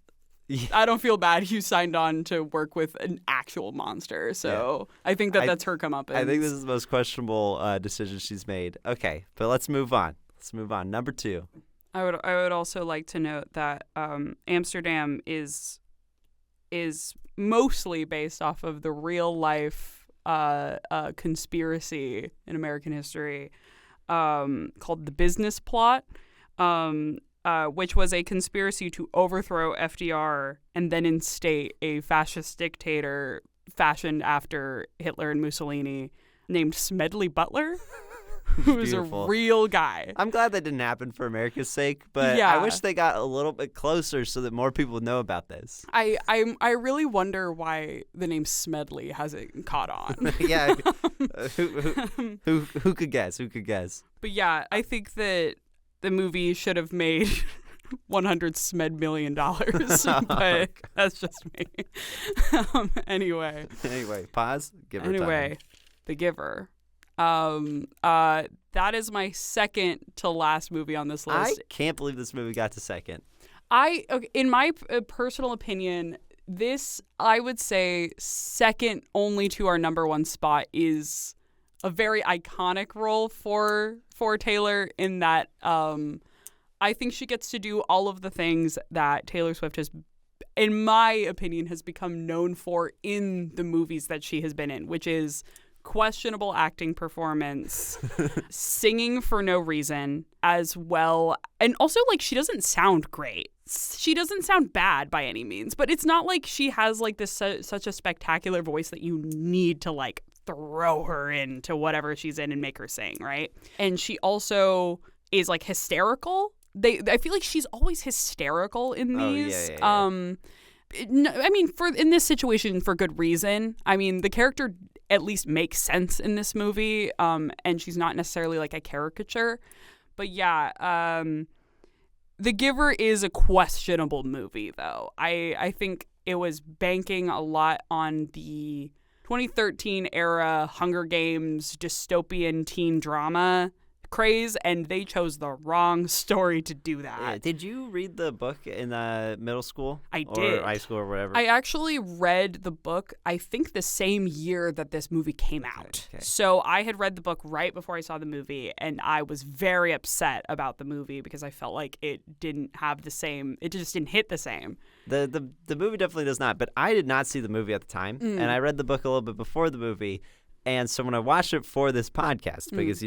Yeah. I don't feel bad you signed on to work with an actual monster. So yeah. I think that's her comeuppance. I think this is the most questionable decision she's made. Okay, but let's move on. Number 2. I would also like to note that Amsterdam is mostly based off of the real life conspiracy in American history called the Business Plot. Which was a conspiracy to overthrow FDR and then instate a fascist dictator fashioned after Hitler and Mussolini named Smedley Butler, who is a real guy. I'm glad that didn't happen for America's sake, but I wish they got a little bit closer so that more people would know about this. I really wonder why the name Smedley hasn't caught on. Yeah, who could guess? But yeah, I think that the movie should have made $100 million, but that's just me. Anyway, pause. Give her time. The Giver. That is my second to last movie on this list. I can't believe this movie got to second. In my personal opinion, this, I would say, second only to our number 1 spot is a very iconic role for Taylor in that I think she gets to do all of the things that Taylor Swift has, in my opinion, has become known for in the movies that she has been in, which is questionable acting performance, singing for no reason as well. And also, she doesn't sound great. She doesn't sound bad by any means, but it's not like she has this such a spectacular voice that you need to throw her into whatever she's in and make her sing, right? And she also is hysterical. I feel like she's always hysterical in these. Yeah. I mean, in this situation, for good reason. I mean, the character at least makes sense in this movie, and she's not necessarily a caricature. But yeah, The Giver is a questionable movie, though. I think it was banking a lot on the 2013 era Hunger Games dystopian teen drama craze, and they chose the wrong story to do that. Yeah. Did you read the book in middle school? I did. Or high school or whatever? I actually read the book, I think the same year that this movie came out. Okay. So I had read the book right before I saw the movie, and I was very upset about the movie because I felt like it didn't have the same, it just didn't hit the same. The movie definitely does not, but I did not see the movie at the time, and I read the book a little bit before the movie. And so when I watched it for this podcast, because,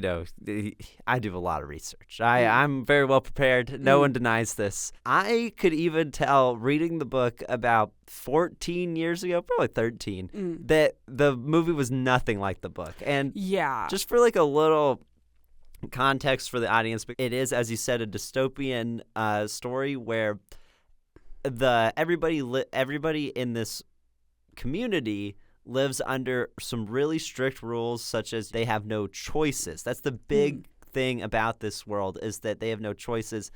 I do a lot of research. I'm very well prepared. No one denies this. I could even tell reading the book about 14 years ago, probably 13, that the movie was nothing like the book. And just for a little context for the audience, it is, as you said, a dystopian story where everybody in this community lives under some really strict rules, such as they have no choices. That's the big thing about this world, is that they have no choices.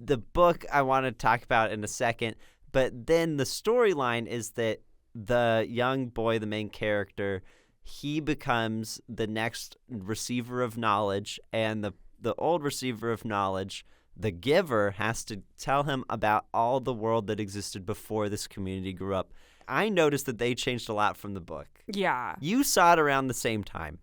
The book I want to talk about in a second, but then the storyline is that the young boy, the main character, he becomes the next receiver of knowledge, and the old receiver of knowledge, the giver, has to tell him about all the world that existed before this community grew up. I noticed that they changed a lot from the book. Yeah. You saw it around the same time.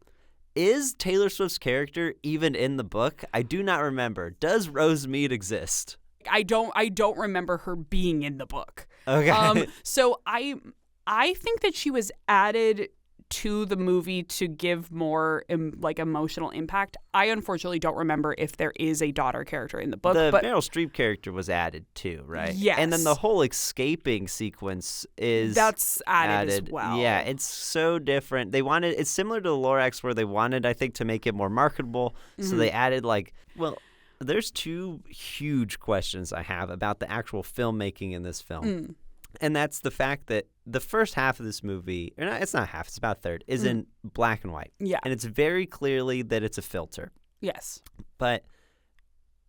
is Taylor Swift's character even in the book? I do not remember. Does Rosemead exist? I don't remember her being in the book. Okay. So I think that she was added to the movie to give more emotional impact. I unfortunately don't remember if there is a daughter character in the book. The but Meryl Streep character was added too, right? Yes. And then the whole escaping sequence that's added as well. Yeah, it's so different. It's similar to the Lorax where they wanted, I think, to make it more marketable. So they added there's two huge questions I have about the actual filmmaking in this film. And that's the fact that the first half of this movie, it's not half, it's about a third, is in black and white. Yeah. And it's very clearly that it's a filter. Yes. But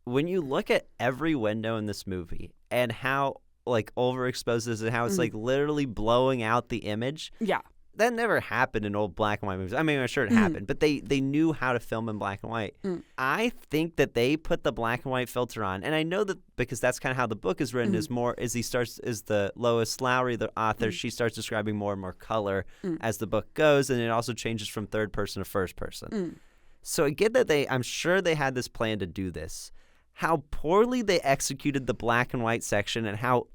when you look at every window in this movie and how overexposed it is and how it's literally blowing out the image. Yeah. That never happened in old black and white movies. I mean, I'm sure it happened, but they knew how to film in black and white. I think that they put the black and white filter on, and I know that because that's kind of how the book is written. Is the Lois Lowry, the author, she starts describing more and more color as the book goes, and it also changes from third person to first person. So I get that I'm sure they had this plan to do this. How poorly they executed the black and white section and how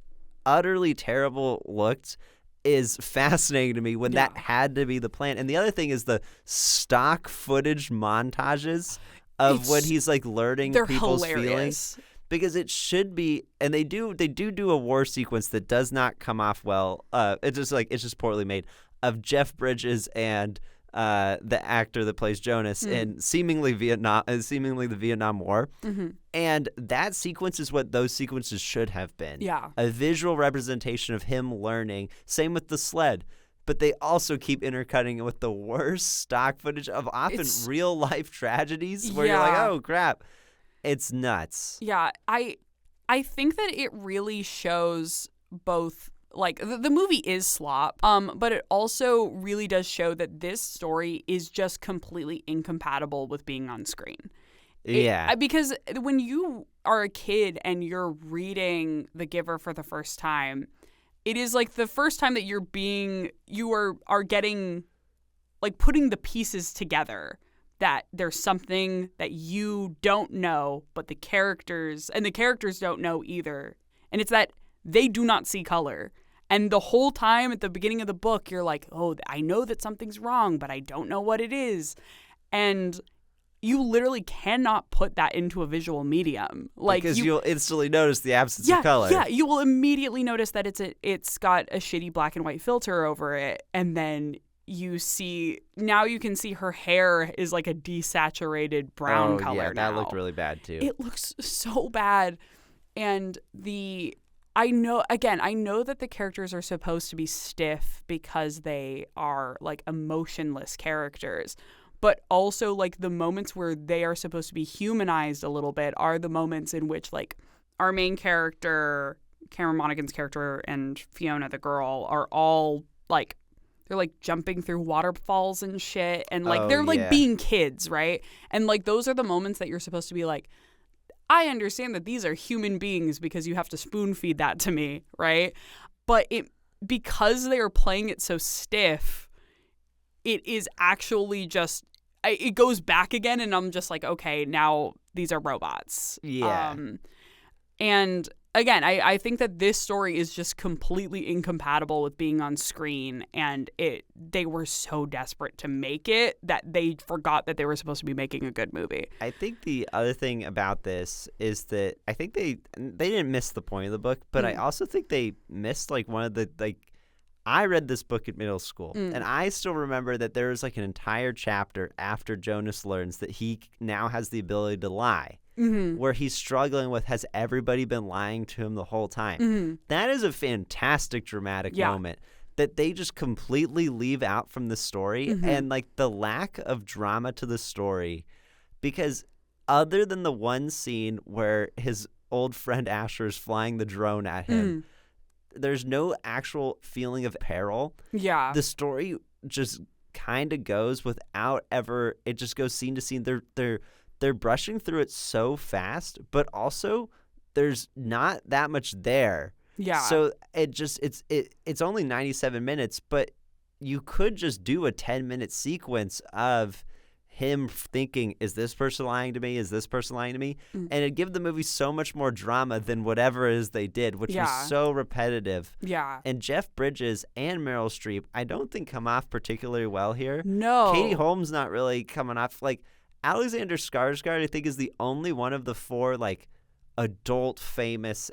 utterly terrible it looked is fascinating to me when that had to be the plan. And the other thing is the stock footage montages of when he's learning people's feelings. Because it should be, and they do a war sequence that does not come off well. It's just poorly made, of Jeff Bridges and the actor that plays Jonas in seemingly the Vietnam War. And that sequence is what those sequences should have been. Yeah. A visual representation of him learning. Same with the sled. But they also keep intercutting it with the worst stock footage of often real life tragedies where you're like, oh crap. It's nuts. Yeah. I think that it really shows both. The movie is slop, but it also really does show that this story is just completely incompatible with being on screen. Because when you are a kid and you're reading The Giver for the first time, it is the first time that you are getting, putting the pieces together, that there's something that you don't know, but the characters don't know either. And it's that they do not see color. And the whole time at the beginning of the book, you're like, oh, I know that something's wrong, but I don't know what it is. And you literally cannot put that into a visual medium. Because you'll instantly notice the absence of color. Yeah, you will immediately notice that it's got a shitty black and white filter over it. And then you can see her hair is a desaturated brown color now. That looked really bad too. It looks so bad. And I know that the characters are supposed to be stiff because they are emotionless characters, but also the moments where they are supposed to be humanized a little bit are the moments in which our main character, Cameron Monaghan's character, and Fiona the girl are all they're jumping through waterfalls and shit, and they're being kids, right? And those are the moments that you're supposed to be I understand that these are human beings because you have to spoon feed that to me, right? But because they are playing it so stiff, it is actually just it goes back again, and I'm just okay, now these are robots. Yeah. And again, I think that this story is just completely incompatible with being on screen, and they were so desperate to make it that they forgot that they were supposed to be making a good movie. I think the other thing about this is that I think they didn't miss the point of the book, but I also think they missed one of the I read this book at middle school, and I still remember that there was an entire chapter after Jonas learns that he now has the ability to lie. Where he's struggling with, has everybody been lying to him the whole time? That is a fantastic dramatic moment that they just completely leave out from the story. And the lack of drama to the story, because other than the one scene where his old friend Asher is flying the drone at him, there's no actual feeling of peril. Yeah. The story just kind of goes without ever, it just goes scene to scene. They're brushing through it so fast, but also there's not that much there. Yeah. So it's only 97 minutes, but you could just do a 10-minute sequence of him thinking, is this person lying to me? Is this person lying to me? Mm. And it give the movie so much more drama than whatever it is they did, which was so repetitive. Yeah. And Jeff Bridges and Meryl Streep, I don't think come off particularly well here. No. Katie Holmes not really coming off. Like, Alexander Skarsgård, I think, is the only one of the 4, like, adult famous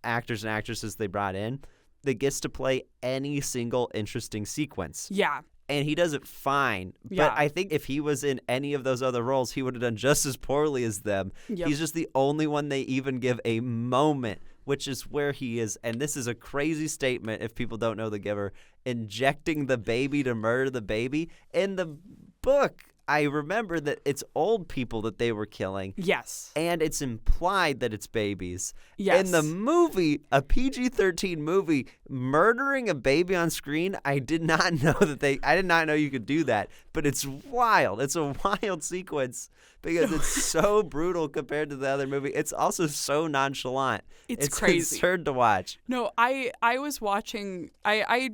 actors and actresses they brought in that gets to play any single interesting sequence. Yeah. And he does it fine. Yeah. But I think if he was in any of those other roles, he would have done just as poorly as them. Yep. He's just the only one they even give a moment, which is where he is. And this is a crazy statement if people don't know The Giver. Injecting the baby to murder the baby. In the book, I remember that it's old people that they were killing. Yes. And it's implied that it's babies. Yes. In the movie, a PG-13 movie, murdering a baby on screen, I did not know I did not know you could do that. But it's wild. It's a wild sequence because it's so brutal compared to the other movie. It's also so nonchalant. It's crazy. Absurd to watch. No, I was watching. I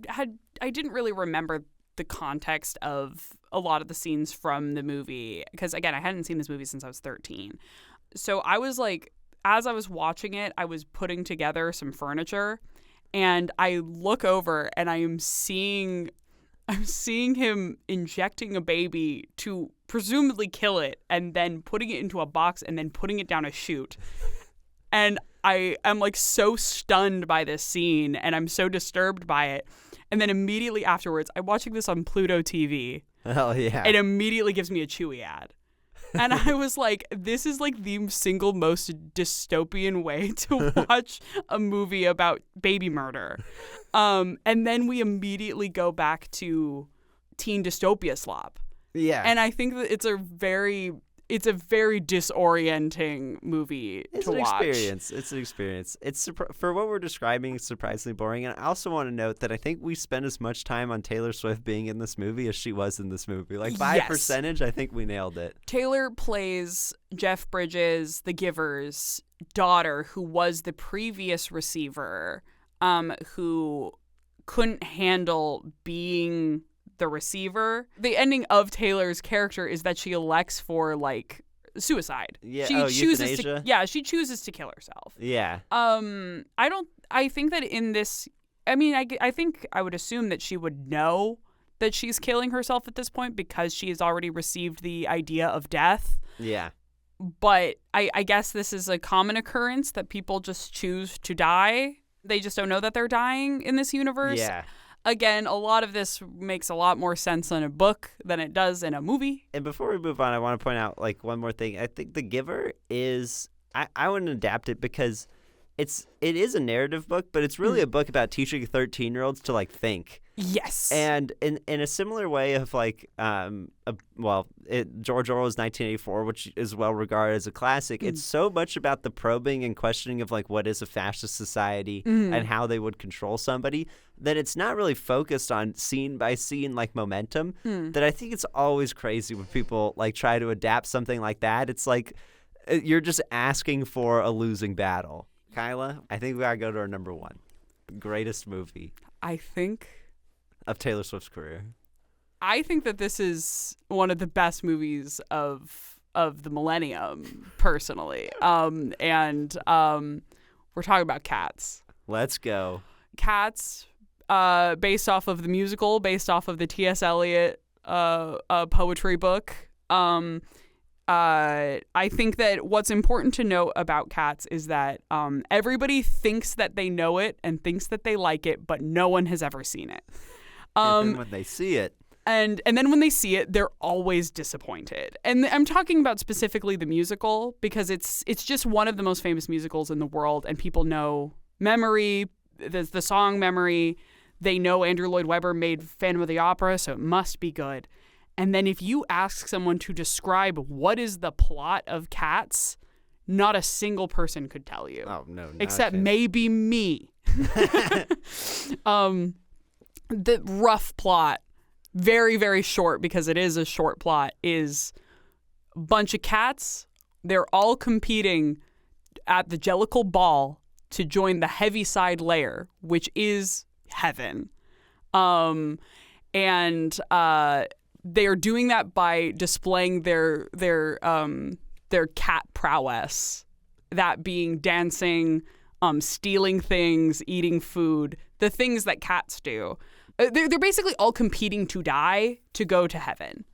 didn't really remember the context of a lot of the scenes from the movie because, again, I hadn't seen this movie since I was 13. So I was like, as I was watching it, I was putting together some furniture, and I look over and I'm seeing him injecting a baby to presumably kill it and then putting it into a box and then putting it down a chute. And I am like so stunned by this scene and I'm so disturbed by it. And then immediately afterwards, I'm watching this on Pluto TV. Hell yeah. It immediately gives me a Chewy ad. And I was like, this is like the single most dystopian way to watch a movie about baby murder. And then we immediately go back to teen dystopia slop. Yeah. And I think that it's a very disorienting movie to watch. It's an experience. It's for what we're describing, it's surprisingly boring. And I also want to note that I think we spent as much time on Taylor Swift being in this movie as she was in this movie. Like by percentage, I think we nailed it. Taylor plays Jeff Bridges, the Giver's daughter, who was the previous receiver, who couldn't handle being the receiver. The ending of Taylor's character is that she elects for like suicide. Yeah. She chooses euthanasia? she chooses to kill herself. Yeah. I think that in this, I mean, I think I would assume that she would know that she's killing herself at this point because she has already received the idea of death. Yeah. But I guess this is a common occurrence that people just choose to die. They just don't know that they're dying in this universe. Yeah. Again, a lot of this makes a lot more sense in a book than it does in a movie. And before we move on, I want to point out like one more thing. I think The Giver is I wouldn't adapt it because it is a narrative book, but it's really a book about teaching 13-year-olds to like think. Yes. And in a similar way of like George Orwell's 1984, which is well regarded as a classic, it's so much about the probing and questioning of like what is a fascist society and how they would control somebody, that it's not really focused on scene by scene like momentum. That I think it's always crazy when people like try to adapt something like that. It's like you're just asking for a losing battle. Kyla, I think we gotta go to our number one. Greatest movie I think of Taylor Swift's career. I think that this is one of the best movies of the millennium, personally. We're talking about Cats. Let's go. Cats, based off of the musical, based off of the T.S. Eliot poetry book. I think that what's important to note about Cats is that everybody thinks that they know it and thinks that they like it, but no one has ever seen it. And then when they see it. And then when they see it, they're always disappointed. And I'm talking about specifically the musical because it's just one of the most famous musicals in the world, and people know Memory, the song Memory. They know Andrew Lloyd Webber made Phantom of the Opera, so it must be good. And then if you ask someone to describe what is the plot of Cats, not a single person could tell you. Oh, no. Except maybe me. The rough plot, very, very short because it is a short plot, is a bunch of cats. They're all competing at the Jellicle Ball to join the Heaviside Lair, which is heaven. they are doing that by displaying their cat prowess, that being dancing, stealing things, eating food, the things that cats do. They're basically all competing to die to go to heaven.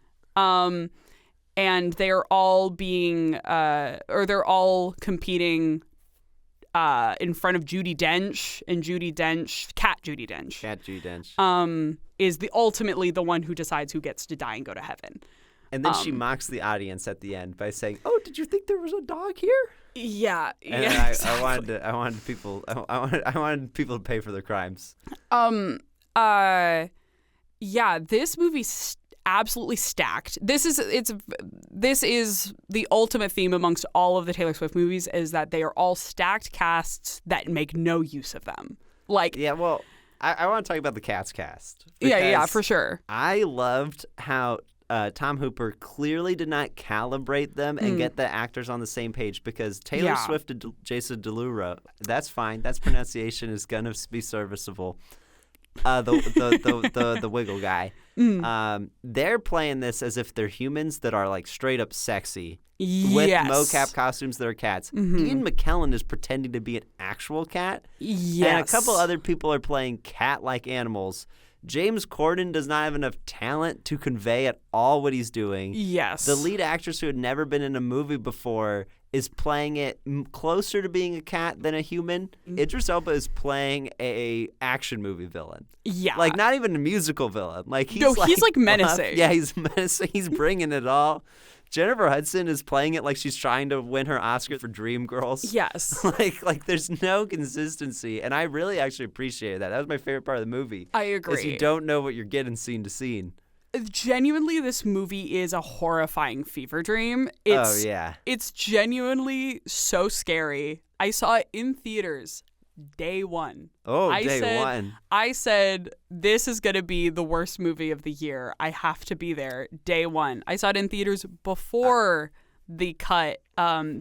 And they're all being, they're all competing in front of Judi Dench, and Cat Judi Dench, is ultimately the one who decides who gets to die and go to heaven. And then she mocks the audience at the end by saying, "Oh, did you think there was a dog here?" Yeah, and yeah. I wanted people to pay for their crimes. Yeah, this movie's absolutely stacked. This is the ultimate theme amongst all of the Taylor Swift movies, is that they are all stacked casts that make no use of them. Like, yeah, well, I want to talk about the Cats cast. Yeah, for sure. I loved how Tom Hooper clearly did not calibrate them and get the actors on the same page, because Taylor Swift and Jason Derulo, that's fine. That's pronunciation is gonna be serviceable. The Wiggle guy. They're playing this as if they're humans that are like straight up sexy with mocap costumes that are cats. Ian McKellen is pretending to be an actual cat. Yes. And a couple other people are playing cat-like animals. James Corden does not have enough talent to convey at all what he's doing. Yes. The lead actress who had never been in a movie before is playing it closer to being a cat than a human. Idris Elba is playing a action movie villain. Yeah. Like, not even a musical villain. Like, he's like menacing. Yeah, he's menacing. He's bringing it all. Jennifer Hudson is playing it like she's trying to win her Oscar for Dreamgirls. Yes. like there's no consistency, and I really actually appreciated that. That was my favorite part of the movie. I agree. Is you don't know what you're getting scene to scene. Genuinely, this movie is a horrifying fever dream. It's genuinely so scary. I saw it in theaters day one. Day one. I said, this is going to be the worst movie of the year. I have to be there day one. I saw it in theaters before the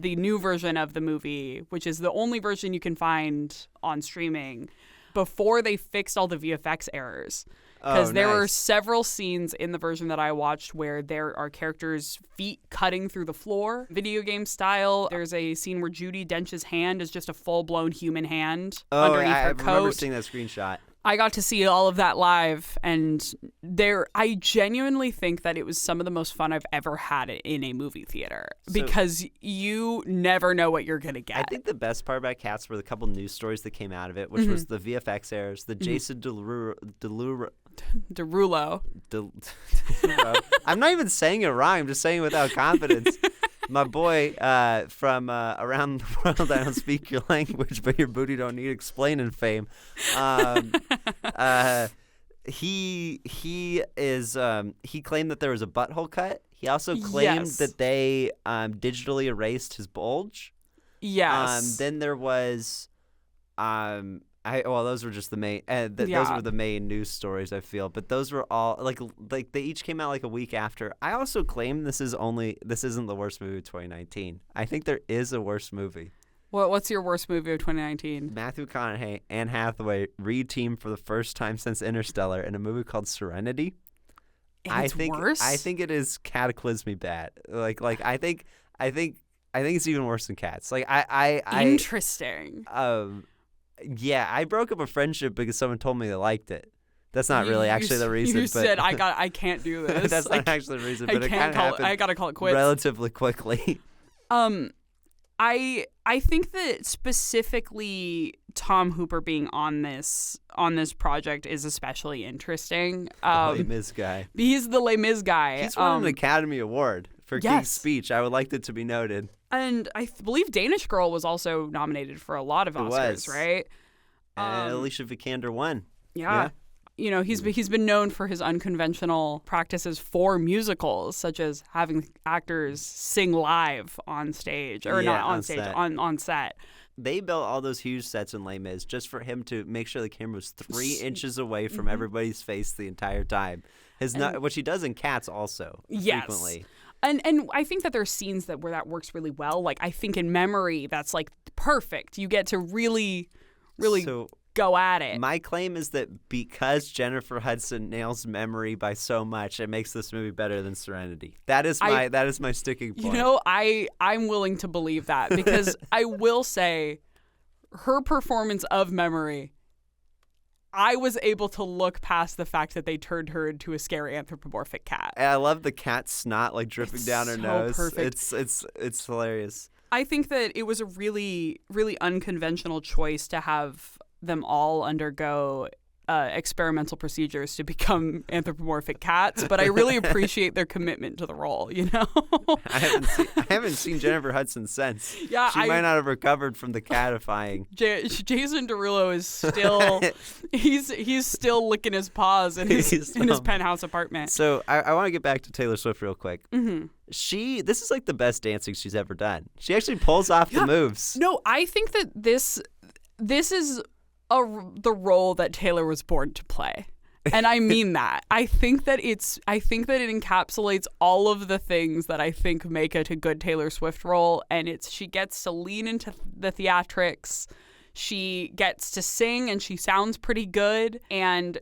new version of the movie, which is the only version you can find on streaming, before they fixed all the VFX errors. Because there were several scenes in the version that I watched where there are characters' feet cutting through the floor, video game style. There's a scene where Judi Dench's hand is just a full-blown human hand underneath her coat. I remember seeing that screenshot. I got to see all of that live, and I genuinely think that it was some of the most fun I've ever had in a movie theater, because you never know what you're going to get. I think the best part about Cats were the couple news stories that came out of it, which was the VFX errors, the Jason Derulo. I'm not even saying it wrong. I'm just saying it without confidence. My boy from around the world, I don't speak your language, but your booty don't need explaining fame. He claimed that there was a butthole cut. He also claimed that they digitally erased his bulge. Yes. Then there was those were just the main. Those were the main news stories, I feel. But those were all like they each came out like a week after. I also claim this isn't the worst movie of 2019. I think there is a worse movie. What's your worst movie of 2019? Matthew McConaughey, Anne Hathaway re-teamed for the first time since Interstellar in a movie called Serenity. It's worse? I think it is cataclysmically bad. I think it's even worse than Cats. Interesting. Yeah, I broke up a friendship because someone told me they liked it. That's not really actually the reason. You said I can't do this. That's not actually the reason. But I gotta call it quits relatively quickly. I think that specifically Tom Hooper being on this project is especially interesting. Les Mis guy. He's the Les Mis guy. He's won an Academy Award for King's Speech. I would like it to be noted. And I believe Danish Girl was also nominated for a lot of Oscars, right? And Alicia Vikander won. Yeah. You know, he's been known for his unconventional practices for musicals, such as having actors sing live on stage, or not on stage, on set. They built all those huge sets in Les Mis just for him to make sure the camera was 3 inches away from everybody's face the entire time. Which he does in Cats also frequently. And I think that there's scenes where that works really well. Like, I think in Memory, that's like perfect. You get to really. So go at it. My claim is that because Jennifer Hudson nails memory by so much, it makes this movie better than Serenity. That is my sticking point. You know, I'm willing to believe that because I will say her performance of Memory, I was able to look past the fact that they turned her into a scary anthropomorphic cat. And I love the cat snot like dripping down her nose. Perfect. It's hilarious. I think that it was a really, really unconventional choice to have them all undergo experimental procedures to become anthropomorphic cats, but I really appreciate their commitment to the role, you know? I haven't seen Jennifer Hudson since. Yeah, she might not have recovered from the catifying. Jason Derulo is still he's still licking his paws in his penthouse apartment. So I want to get back to Taylor Swift real quick. Mm-hmm. This is like the best dancing she's ever done. She actually pulls off the moves. No, I think that this is the role that Taylor was born to play. And I mean that. I think that it encapsulates all of the things that I think make it a good Taylor Swift role. And she gets to lean into the theatrics. She gets to sing and she sounds pretty good. And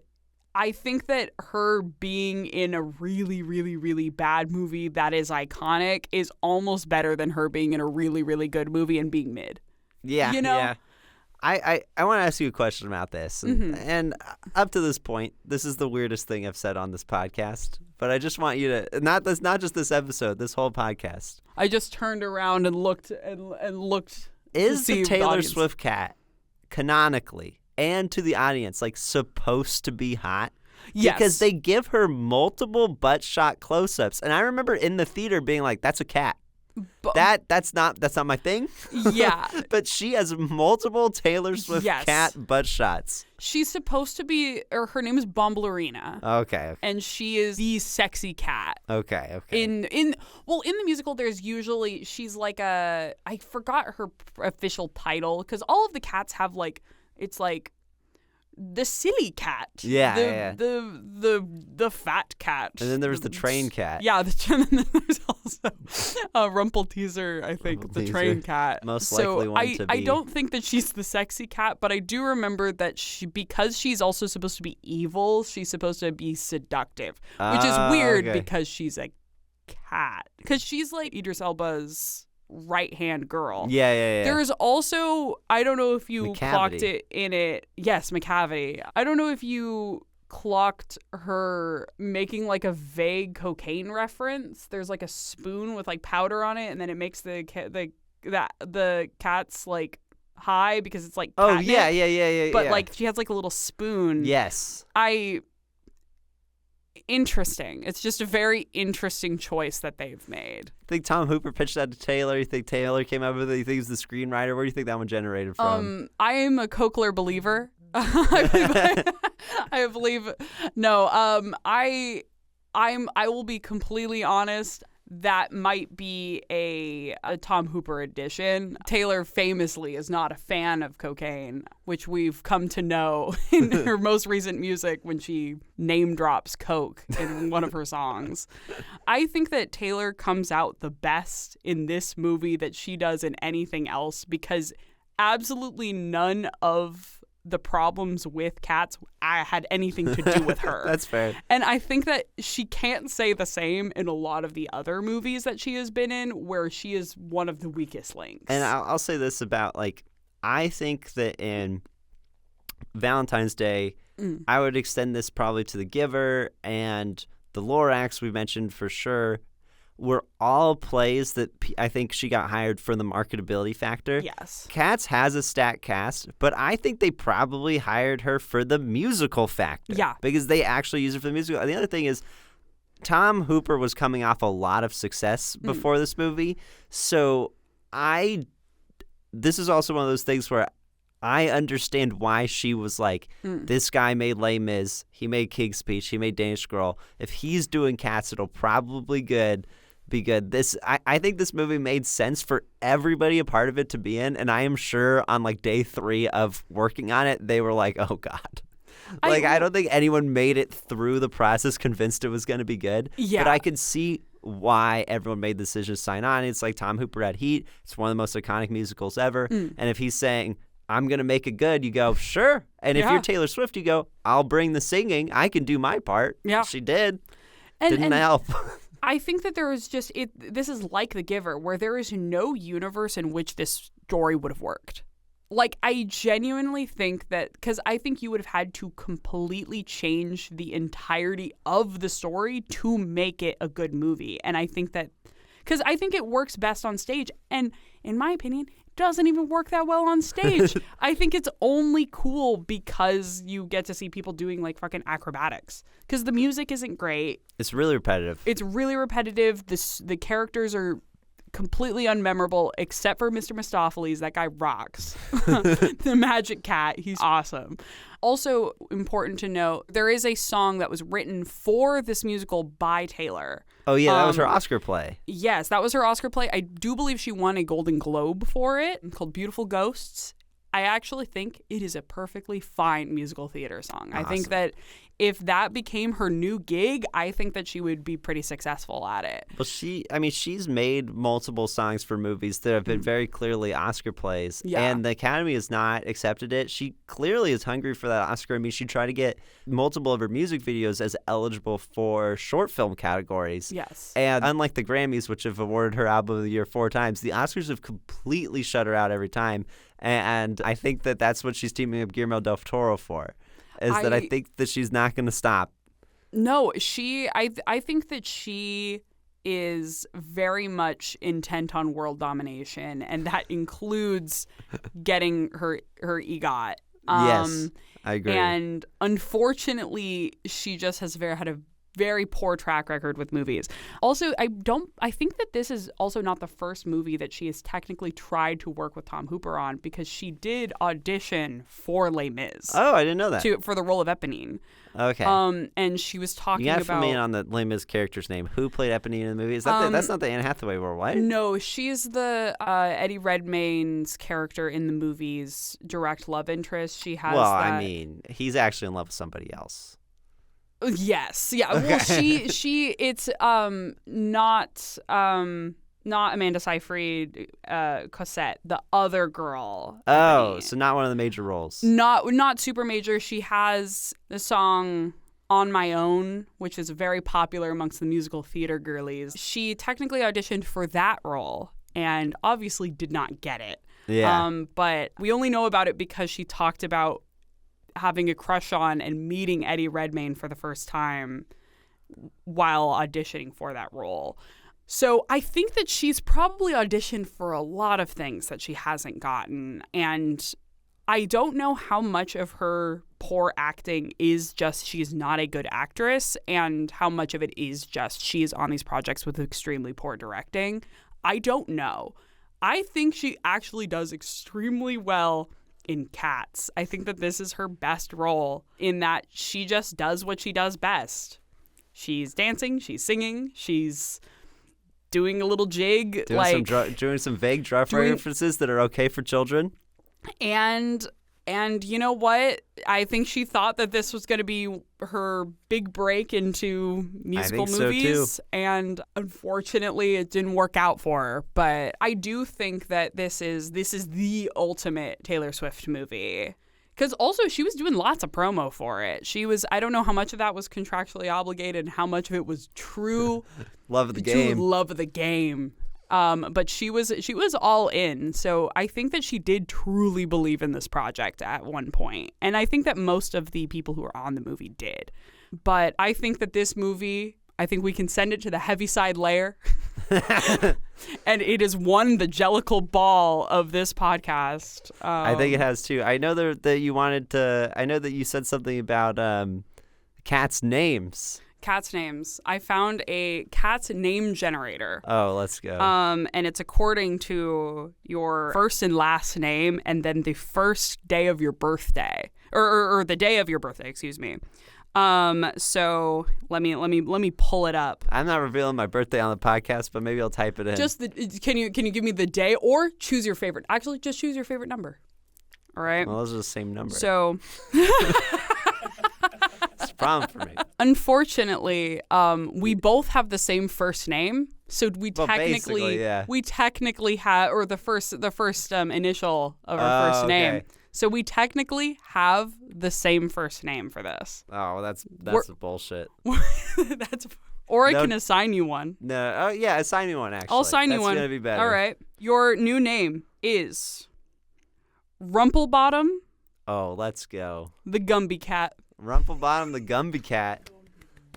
I think that her being in a really, really, really bad movie that is iconic is almost better than her being in a really, really good movie and being mid. Yeah. You know? Yeah. I want to ask you a question about this. And up to this point, this is the weirdest thing I've said on this podcast. But I just want you to, not just this episode, this whole podcast. I just turned around and looked Is to see the Taylor audience. Swift cat canonically and to the audience like supposed to be hot? Yes. Because they give her multiple butt shot close-ups. And I remember in the theater being like, that's a cat. That's not my thing. Yeah. But she has multiple Taylor Swift cat butt shots. She's supposed to be, or her name is Bomblerina. Okay. And she is the sexy cat. Okay. In the musical, there's usually, she's like I forgot her official title, because all of the cats have it's like the silly cat. Yeah. The fat cat. And then there was the train cat. Yeah, and then there's also Rumpelteazer, I think, the train cat. Most likely one to be. I don't think that she's the sexy cat, but I do remember that because she's also supposed to be evil, she's supposed to be seductive, which is weird because she's a cat. Because she's like Idris Elba's right-hand girl. Yeah. There's also, I don't know if you McCavity. clocked it in it. Yes, McCavity. I don't know if you clocked her making like a vague cocaine reference. There's like a spoon with like powder on it, and then it makes the cat's like high because it's like catnip. Yeah. But like she has like a little spoon. Yes. Interesting. It's just a very interesting choice that they've made. Think Tom Hooper pitched that to Taylor? You think Taylor came up with it? You think he's the screenwriter? Where do you think that one generated from? I am a Cochlear believer. I believe. No. I will be completely honest. That might be a Tom Hooper edition. Taylor famously is not a fan of cocaine, which we've come to know in her most recent music when she name drops coke in one of her songs. I think that Taylor comes out the best in this movie that she does in anything else, because absolutely none of the problems with cats had anything to do with her. That's fair. And I think that she can't say the same in a lot of the other movies that she has been in, where she is one of the weakest links. And I'll say this about, I think that in Valentine's Day, I would extend this probably to The Giver and The Lorax we mentioned for sure, were all plays that I think she got hired for the marketability factor. Yes. Cats has a stacked cast, but I think they probably hired her for the musical factor. Yeah. Because they actually use her for the musical. And the other thing is, Tom Hooper was coming off a lot of success before this movie. So this is also one of those things where I understand why she was like, this guy made Les Mis, he made King's Speech, he made Danish Girl. If he's doing Cats, it'll probably be good. I think this movie made sense for everybody a part of it to be in, and I am sure on day 3 of working on it, they were like, oh God. I don't think anyone made it through the process convinced it was going to be good. Yeah. But I could see why everyone made the decision to sign on. It's like Tom Hooper had Heat. It's one of the most iconic musicals ever. And if he's saying, I'm going to make it good, you go, sure. And if you're Taylor Swift, you go, I'll bring the singing. I can do my part. Yeah. She did. And Didn't help. I think that there is just this is like The Giver, where there is no universe in which this story would have worked. Like, I genuinely think that, because I think you would have had to completely change the entirety of the story to make it a good movie. And I think that, because I think it works best on stage. And in my opinion, it doesn't even work that well on stage. I think it's only cool because you get to see people doing like fucking acrobatics. Because the music isn't great. It's really repetitive. The characters are completely unmemorable except for Mr. Mistopheles. That guy rocks. The magic cat, he's awesome. Also important to note, there is a song that was written for this musical by Taylor. Oh yeah, that was her Oscar play. Yes, that was her Oscar play. I do believe she won a Golden Globe for it, called Beautiful Ghosts. I actually think it is a perfectly fine musical theater song. Awesome. I think that if that became her new gig, I think that she would be pretty successful at it. Well, she's made multiple songs for movies that have been very clearly Oscar plays. Yeah. And the Academy has not accepted it. She clearly is hungry for that Oscar. I mean, she tried to get multiple of her music videos as eligible for short film categories. Yes. And unlike the Grammys, which have awarded her Album of the Year 4 times, the Oscars have completely shut her out every time. And I think that that's what she's teaming up Guillermo del Toro for. I think that she's not going to stop. No, I think that she is very much intent on world domination, and that includes getting her EGOT. Yes, I agree. And unfortunately, she just has had a very poor track record with movies. Also, I think that this is also not the first movie that she has technically tried to work with Tom Hooper on, because she did audition for Les Mis. Oh, I didn't know that. For the role of Eponine. Okay. And she was talking about... You about... got to fill me in on the Les Mis character's name. Who played Eponine in the movie? Is that that's not the Anne Hathaway role, right? No, she's the Eddie Redmayne's character in the movie's direct love interest. She has I mean, he's actually in love with somebody else. Yes. Yeah. Okay. Well, it's not Amanda Seyfried, Cosette, the other girl. Oh, so not one of the major roles. Not super major. She has the song On My Own, which is very popular amongst the musical theater girlies. She technically auditioned for that role and obviously did not get it. Yeah. But we only know about it because she talked about having a crush on and meeting Eddie Redmayne for the first time while auditioning for that role. So I think that she's probably auditioned for a lot of things that she hasn't gotten. And I don't know how much of her poor acting is just she's not a good actress and how much of it is just she's on these projects with extremely poor directing. I don't know. I think she actually does extremely well in Cats. I think that this is her best role in that she just does what she does best. She's dancing, she's singing, she's doing a little jig, doing some vague drug references that are okay for children. And you know what? I think she thought that this was going to be her big break into musical movies. So too. And unfortunately, it didn't work out for her. But I do think that this is the ultimate Taylor Swift movie. Because also, she was doing lots of promo for it. I don't know how much of that was contractually obligated and how much of it was true love of the game. Love of the game. But she was all in. So I think that she did truly believe in this project at one point. And I think that most of the people who were on the movie did. But I think that this movie, I think we can send it to the Heaviside layer. And it has won the Jellicle Ball of this podcast. I think it has too. I know that you wanted to. I know that you said something about cats' names. Cats' names. I found a cat's name generator. Oh, let's go. And it's according to your first and last name, and then the first day of your birthday, or the day of your birthday. Excuse me. So let me pull it up. I'm not revealing my birthday on the podcast, but maybe I'll type it in. Can you give me the day or choose your favorite? Actually, just choose your favorite number. All right. Well, those are the same number. So. It's a problem for me. Unfortunately, we both have the same first name, so we technically have, or the first initial of our first name. So we technically have the same first name for this. Oh, that's bullshit. Or I No. can assign you one. No, oh yeah, assign me one actually. I'll assign you one. That's gonna be better. All right. Your new name is Rumplebottom Oh, let's go. the Gumby Cat. Rumplebottom the Gumby Cat.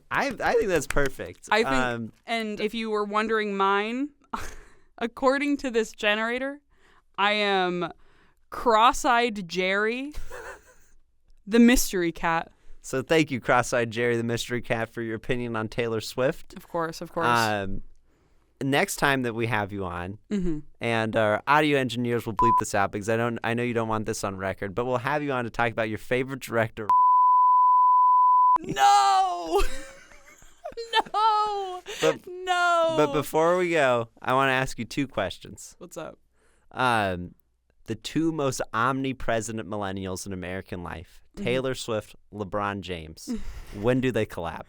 I think that's perfect. I think, and if you were wondering mine, according to this generator, I am Cross-Eyed Jerry, the Mystery Cat. So thank you, Cross-Eyed Jerry the Mystery Cat, for your opinion on Taylor Swift. Of course. Next time that we have you on, Mm-hmm. and our audio engineers will bleep this out because I know you don't want this on record, but we'll have you on to talk about your favorite director. No! No! But- No! But before we go, I want to ask you two questions. What's up? The two most omnipresent millennials in American life, Taylor Swift, LeBron James. When do they collab?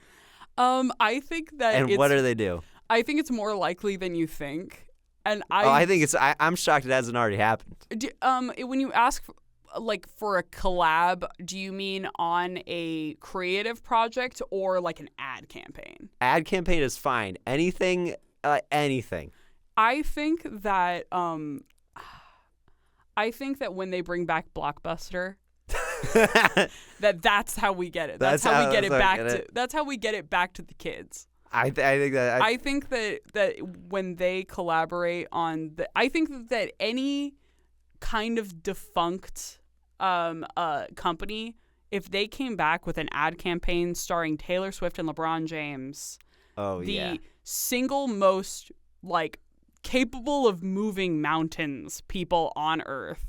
I think that And what do they do? I think it's more likely than you think. And I think I'm shocked it hasn't already happened. When you ask for a collab, do you mean on a creative project or like an ad campaign? Ad campaign is fine. Anything. I think that when they bring back Blockbuster, that's how we get it. That's how we get it back to the kids. I think that. I think that when they collaborate on I think that any kind of defunct company, if they came back with an ad campaign starring Taylor Swift and LeBron James, the single most capable of moving mountains people on Earth.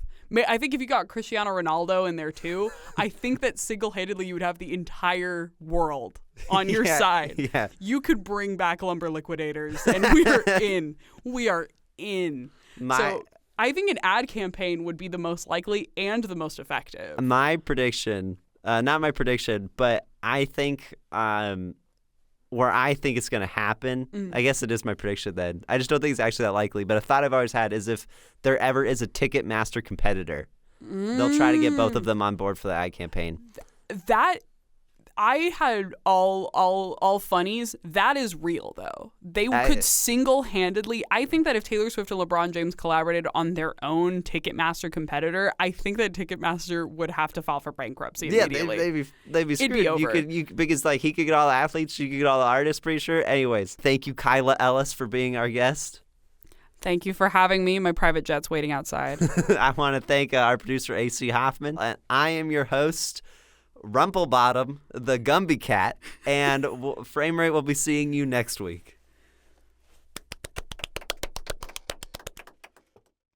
I think if you got Cristiano Ronaldo in there too, I think that single-handedly you would have the entire world on your side. Yeah. You could bring back Lumber Liquidators, and we are in. We are in. So I think an ad campaign would be the most likely and the most effective. My prediction, not my prediction, but I think where I think it's going to happen, I guess it is my prediction then. I just don't think it's actually that likely. But a thought I've always had is if there ever is a Ticketmaster competitor, they'll try to get both of them on board for the ad campaign. That I had all funnies. That is real though. They could single-handedly. I think that if Taylor Swift and LeBron James collaborated on their own Ticketmaster competitor, I think that Ticketmaster would have to file for bankruptcy immediately. They'd be screwed. It'd be over. Because he could get all the athletes, you could get all the artists. Pretty sure. Anyways, thank you, Kyla Ellis, for being our guest. Thank you for having me. My private jet's waiting outside. I want to thank our producer AC Hoffman. I am your host, Rumplebottom, the Gumby Cat, and Frame Rate will be seeing you next week.